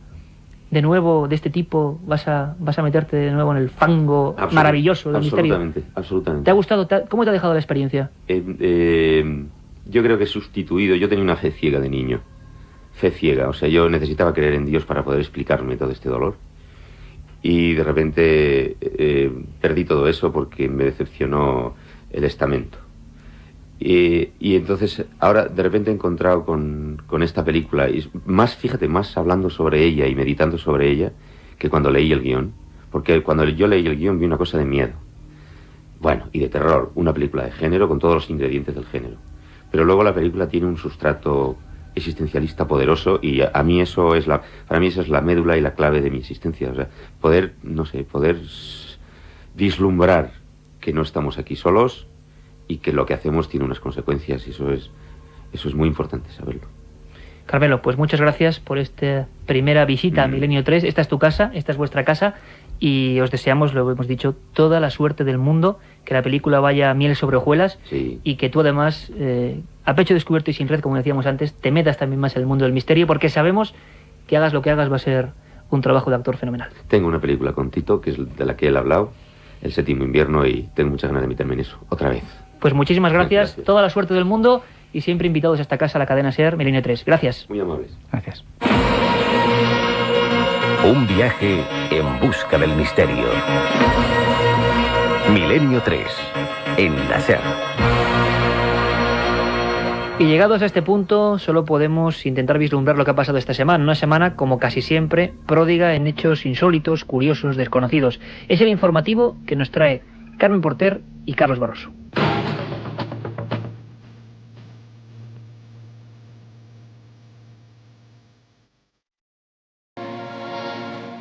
Speaker 1: de nuevo, de este tipo, vas a meterte de nuevo en el fango maravilloso del misterio.
Speaker 4: Absolutamente.
Speaker 1: ¿Te ha gustado? ¿Cómo te ha dejado la experiencia?
Speaker 4: Yo creo que he sustituido, yo tenía una fe ciega de niño, fe ciega, o sea, yo necesitaba creer en Dios para poder explicarme todo este dolor. Y de repente perdí todo eso porque me decepcionó el estamento. Y entonces ahora de repente he encontrado con esta película, y más hablando sobre ella y meditando sobre ella que cuando leí el guión, porque cuando yo leí el guión vi una cosa de miedo, bueno, y de terror, una película de género con todos los ingredientes del género, pero luego la película tiene un sustrato existencialista poderoso, y a mí eso es para mí esa es la médula y la clave de mi existencia, o sea, poder vislumbrar que no estamos aquí solos y que lo que hacemos tiene unas consecuencias, y eso es muy importante saberlo.
Speaker 1: Carmelo, pues muchas gracias por esta primera visita a Milenio 3. Esta es tu casa, esta es vuestra casa, y os deseamos, lo hemos dicho, toda la suerte del mundo, que la película vaya miel sobre hojuelas,
Speaker 4: sí.
Speaker 1: Y que tú además, a pecho descubierto y sin red, como decíamos antes, te metas también más en el mundo del misterio, porque sabemos que hagas lo que hagas va a ser un trabajo de actor fenomenal.
Speaker 4: Tengo una película con Tito, que es de la que él ha hablado, El séptimo invierno, y tengo muchas ganas de meterme en eso, otra vez.
Speaker 1: Pues muchísimas gracias, toda la suerte del mundo, y siempre invitados a esta casa, a la cadena SER, Milenio 3. Gracias.
Speaker 4: Muy amables.
Speaker 2: Gracias.
Speaker 6: Un viaje en busca del misterio. Milenio 3, en la SER.
Speaker 1: Y llegados a este punto, solo podemos intentar vislumbrar lo que ha pasado esta semana. Una semana, como casi siempre, pródiga en hechos insólitos, curiosos, desconocidos. Es el informativo que nos trae Carmen Porter y Carlos Barroso.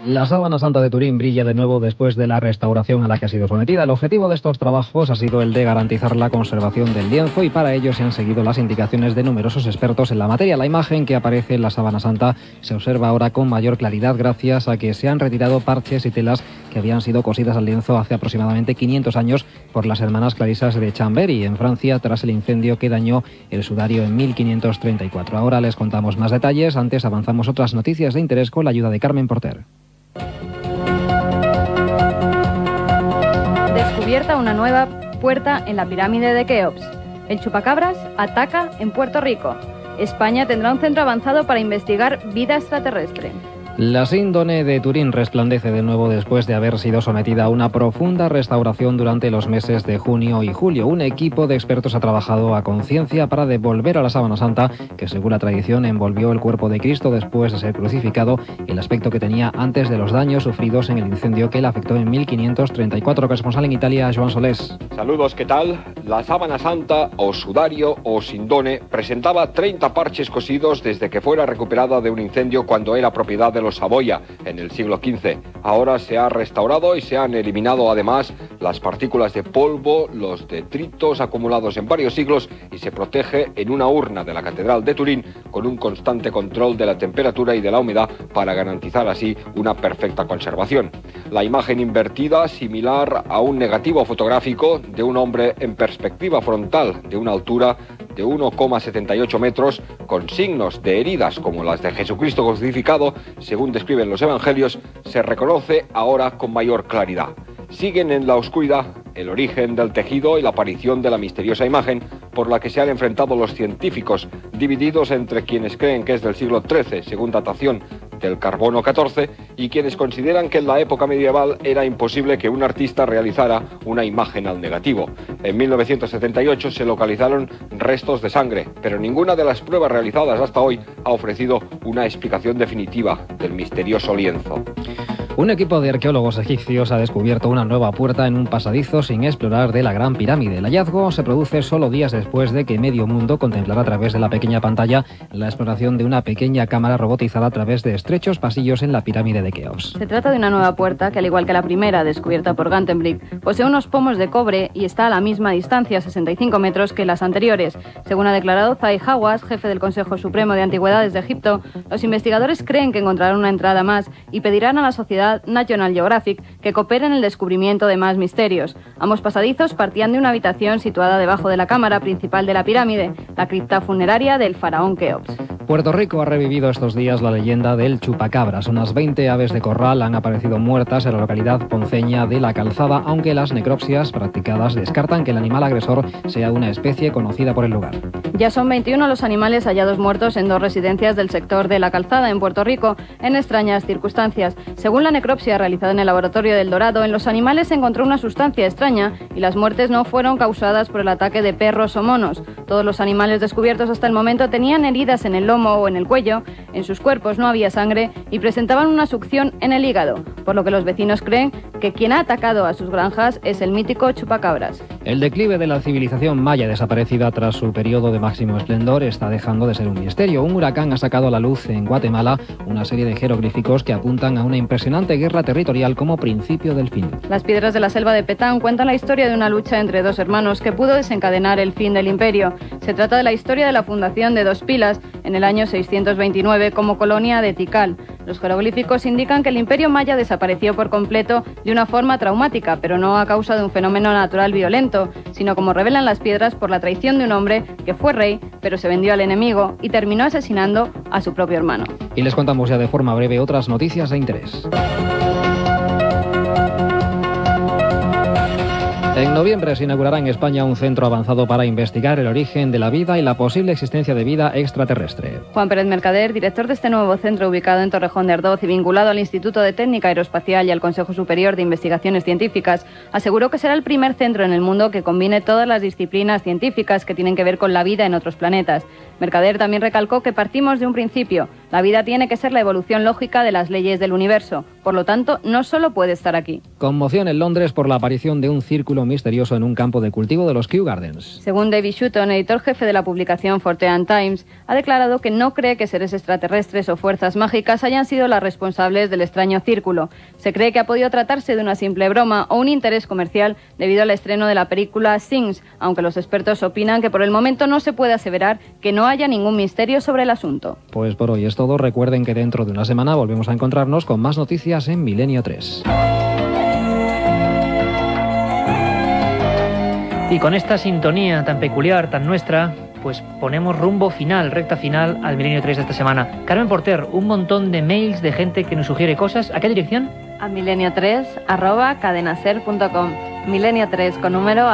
Speaker 10: La Sábana Santa de Turín brilla de nuevo después de la restauración a la que ha sido sometida. El objetivo de estos trabajos ha sido el de garantizar la conservación del lienzo, y para ello se han seguido las indicaciones de numerosos expertos en la materia. La imagen que aparece en la Sábana Santa se observa ahora con mayor claridad gracias a que se han retirado parches y telas que habían sido cosidas al lienzo hace aproximadamente 500 años por las hermanas clarisas de Chambéry, en Francia, tras el incendio que dañó el sudario en 1534. Ahora les contamos más detalles. Antes avanzamos otras noticias de interés con la ayuda de Carmen Porter.
Speaker 3: Descubierta una nueva puerta en la pirámide de Keops. El chupacabras ataca en Puerto Rico. España tendrá un centro avanzado para investigar vida extraterrestre.
Speaker 10: La síndone de Turín resplandece de nuevo después de haber sido sometida a una profunda restauración durante los meses de junio y julio. Un equipo de expertos ha trabajado a conciencia para devolver a la Sábana Santa, que según la tradición envolvió el cuerpo de Cristo después de ser crucificado, el aspecto que tenía antes de los daños sufridos en el incendio que le afectó en 1534. Corresponsal en Italia, Joan Solés.
Speaker 14: Saludos, ¿qué tal? La Sábana Santa, o sudario o sindone, presentaba 30 parches cosidos desde que fuera recuperada de un incendio cuando era propiedad de los Saboya en el siglo XV. Ahora se ha restaurado y se han eliminado además las partículas de polvo, los detritos acumulados en varios siglos, y se protege en una urna de la Catedral de Turín con un constante control de la temperatura y de la humedad para garantizar así una perfecta conservación. La imagen invertida, similar a un negativo fotográfico de un hombre en perspectiva frontal de una altura de 1,78 metros, con signos de heridas como las de Jesucristo crucificado, según describen los evangelios, se reconoce ahora con mayor claridad. Siguen en la oscuridad el origen del tejido y la aparición de la misteriosa imagen por la que se han enfrentado los científicos, divididos entre quienes creen que es del siglo XIII, según datación del carbono 14 y quienes consideran que en la época medieval era imposible que un artista realizara una imagen al negativo. En 1978 se localizaron restos de sangre, pero ninguna de las pruebas realizadas hasta hoy ha ofrecido una explicación definitiva del misterioso lienzo.
Speaker 15: Un equipo de arqueólogos egipcios ha descubierto una nueva puerta en un pasadizo sin explorar de la Gran Pirámide. El hallazgo se produce solo días después de que medio mundo contemplara a través de la pequeña pantalla la exploración de una pequeña cámara robotizada a través de estrechos pasillos en la pirámide de Keops.
Speaker 3: Se trata de una nueva puerta que, al igual que la primera, descubierta por Gantenbrink, posee unos pomos de cobre y está a la misma distancia, 65 metros, que las anteriores. Según ha declarado Zahi Hawass, jefe del Consejo Supremo de Antigüedades de Egipto, los investigadores creen que encontrarán una entrada más y pedirán a la sociedad National Geographic que coopere en el descubrimiento de más misterios. Ambos pasadizos partían de una habitación situada debajo de la cámara principal de la pirámide, la cripta funeraria del faraón Keops.
Speaker 15: Puerto Rico ha revivido estos días la leyenda del chupacabras. Unas 20 aves de corral han aparecido muertas en la localidad ponceña de La Calzada, aunque las necropsias practicadas descartan que el animal agresor sea una especie conocida por el lugar.
Speaker 3: Ya son 21 los animales hallados muertos en 2 residencias del sector de La Calzada, en Puerto Rico, en extrañas circunstancias. Según la necropsia realizada en el laboratorio del Dorado, en los animales se encontró una sustancia extraña y las muertes no fueron causadas por el ataque de perros o monos. Todos los animales descubiertos hasta el momento tenían heridas en el lomo o en el cuello, en sus cuerpos no había sangre y presentaban una succión en el hígado, por lo que los vecinos creen que quien ha atacado a sus granjas es el mítico chupacabras.
Speaker 15: El declive de la civilización maya desaparecida tras su periodo de máximo esplendor está dejando de ser un misterio. Un huracán ha sacado a la luz en Guatemala una serie de jeroglíficos que apuntan a una impresionante guerra territorial como principio del fin.
Speaker 3: Las piedras de la selva de Petán cuentan la historia de una lucha entre 2 hermanos que pudo desencadenar el fin del imperio. Se trata de la historia de la fundación de 2 Pilas en el año 629 como colonia de Tikal. Los jeroglíficos indican que el imperio maya desapareció por completo de una forma traumática, pero no a causa de un fenómeno natural violento, sino, como revelan las piedras, por la traición de un hombre que fue rey, pero se vendió al enemigo y terminó asesinando a su propio hermano.
Speaker 15: Y les contamos ya de forma breve otras noticias de interés. En noviembre se inaugurará en España un centro avanzado para investigar el origen de la vida y la posible existencia de vida extraterrestre.
Speaker 3: Juan Pérez Mercader, director de este nuevo centro ubicado en Torrejón de Ardoz y vinculado al Instituto de Técnica Aeroespacial y al Consejo Superior de Investigaciones Científicas, aseguró que será el primer centro en el mundo que combine todas las disciplinas científicas que tienen que ver con la vida en otros planetas. Mercader también recalcó que partimos de un principio. La vida tiene que ser la evolución lógica de las leyes del universo. Por lo tanto, no solo puede estar aquí.
Speaker 15: Conmoción en Londres por la aparición de un círculo misterioso en un campo de cultivo de los Kew Gardens.
Speaker 3: Según David Shutton, editor jefe de la publicación Fortean Times, ha declarado que no cree que seres extraterrestres o fuerzas mágicas hayan sido las responsables del extraño círculo. Se cree que ha podido tratarse de una simple broma o un interés comercial debido al estreno de la película Things, aunque los expertos opinan que por el momento no se puede aseverar que no haya ningún misterio sobre el asunto.
Speaker 15: Pues por hoy es todo. Recuerden que dentro de una semana volvemos a encontrarnos con más noticias en Milenio 3.
Speaker 1: Y con esta sintonía tan peculiar, tan nuestra, pues ponemos rumbo final, recta final al Milenio 3 de esta semana. Carmen Porter, un montón de mails de gente que nos sugiere cosas. ¿A qué dirección?
Speaker 3: A milenio3@cadenaser.com. Milenio3 con número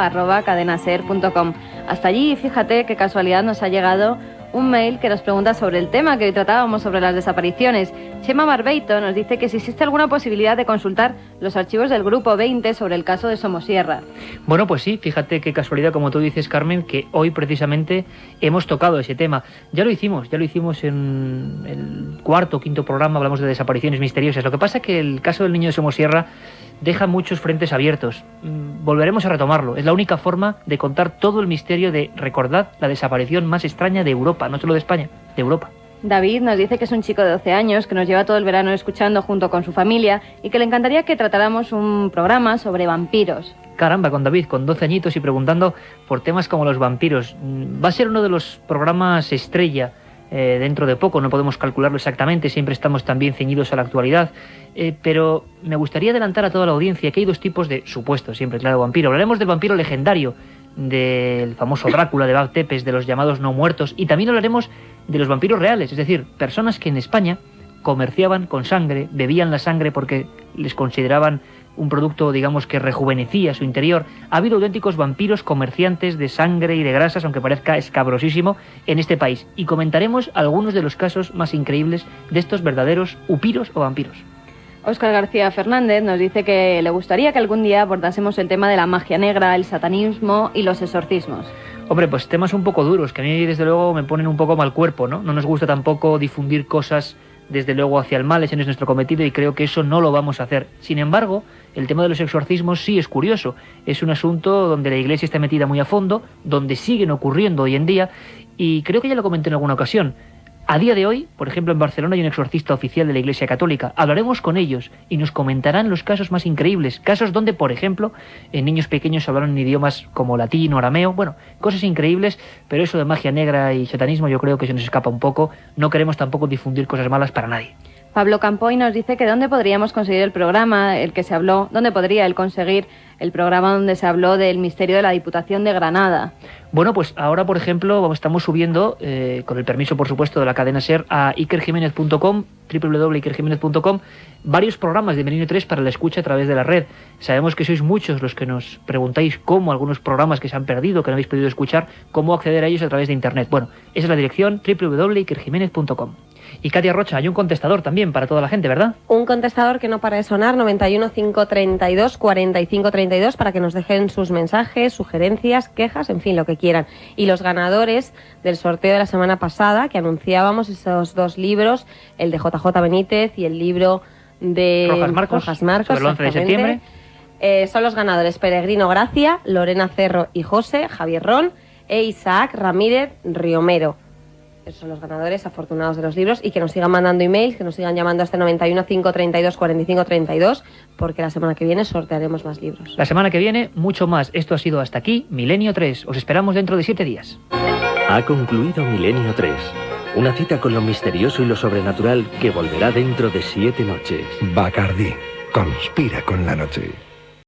Speaker 3: @cadenaser.com. Hasta allí, fíjate qué casualidad, nos ha llegado un mail que nos pregunta sobre el tema que hoy tratábamos, sobre las desapariciones. Chema Barbeito nos dice que si existe alguna posibilidad de consultar los archivos del Grupo 20 sobre el caso de Somosierra.
Speaker 1: Bueno, pues sí, fíjate qué casualidad, como tú dices, Carmen, que hoy precisamente hemos tocado ese tema. Ya lo hicimos en el 4º o 5º programa, hablamos de desapariciones misteriosas. Lo que pasa es que el caso del niño de Somosierra deja muchos frentes abiertos. Volveremos a retomarlo. Es la única forma de contar todo el misterio de, recordad, la desaparición más extraña de Europa, no solo de España, de Europa.
Speaker 3: David nos dice que es un chico de 12 años que nos lleva todo el verano escuchando junto con su familia y que le encantaría que tratáramos un programa sobre vampiros.
Speaker 1: Caramba, con David, con 12 añitos y preguntando por temas como los vampiros. Va a ser uno de los programas estrella dentro de poco, no podemos calcularlo exactamente, siempre estamos también ceñidos a la actualidad, pero me gustaría adelantar a toda la audiencia que hay 2 tipos de supuestos, siempre claro, vampiro. Hablaremos del vampiro legendario, del famoso Drácula de Bab Tepes, de los llamados no muertos, y también hablaremos de los vampiros reales, es decir, personas que en España comerciaban con sangre, bebían la sangre porque les consideraban un producto, digamos, que rejuvenecía su interior. Ha habido auténticos vampiros comerciantes de sangre y de grasas, aunque parezca escabrosísimo, en este país. Y comentaremos algunos de los casos más increíbles de estos verdaderos upiros o vampiros.
Speaker 3: Óscar García Fernández nos dice que le gustaría que algún día abordásemos el tema de la magia negra, el satanismo y los exorcismos.
Speaker 1: Hombre, pues temas un poco duros, que a mí desde luego me ponen un poco mal cuerpo, ¿no? No nos gusta tampoco difundir cosas desde luego hacia el mal, ese no es nuestro cometido y creo que eso no lo vamos a hacer. Sin embargo, el tema de los exorcismos sí es curioso. Es un asunto donde la Iglesia está metida muy a fondo, donde siguen ocurriendo hoy en día y creo que ya lo comenté en alguna ocasión. A día de hoy, por ejemplo, en Barcelona hay un exorcista oficial de la Iglesia Católica. Hablaremos con ellos y nos comentarán los casos más increíbles. Casos donde, por ejemplo, niños pequeños hablaron en idiomas como latín o arameo. Bueno, cosas increíbles, pero eso de magia negra y satanismo yo creo que se nos escapa un poco. No queremos tampoco difundir cosas malas para nadie.
Speaker 3: Pablo Campoy nos dice que dónde podríamos conseguir el programa, el que se habló, dónde podría él conseguir el programa donde se habló del misterio de la Diputación de Granada.
Speaker 1: Bueno, pues ahora, por ejemplo, estamos subiendo, con el permiso, por supuesto, de la cadena SER, a ikerjimenez.com, www.ikerjimenez.com, varios programas de Milenio 3 para la escucha a través de la red. Sabemos que sois muchos los que nos preguntáis cómo algunos programas que se han perdido, que no habéis podido escuchar, cómo acceder a ellos a través de Internet. Bueno, esa es la dirección, www.ikerjimenez.com. Y Katia Rocha, hay un contestador también para toda la gente, ¿verdad?
Speaker 16: Un contestador que no para de sonar, 91 532 45 32, para que nos dejen sus mensajes, sugerencias, quejas, en fin, lo que quieran. Y los ganadores del sorteo de la semana pasada, que anunciábamos esos dos libros, el de JJ Benítez y el libro de
Speaker 1: Rojas Marcos sobre el 11 de septiembre.
Speaker 16: Son los ganadores Peregrino Gracia, Lorena Cerro y José, Javier Ron e Isaac Ramírez Riomero. Esos son los ganadores afortunados de los libros y que nos sigan mandando emails, que nos sigan llamando a este 91 532 45 32, porque la semana que viene sortearemos más libros.
Speaker 1: La semana que viene, mucho más. Esto ha sido hasta aquí, Milenio 3. Os esperamos dentro de 7 días.
Speaker 17: Ha concluido Milenio 3. Una cita con lo misterioso y lo sobrenatural que volverá dentro de 7 noches.
Speaker 18: Bacardí. Conspira con la noche.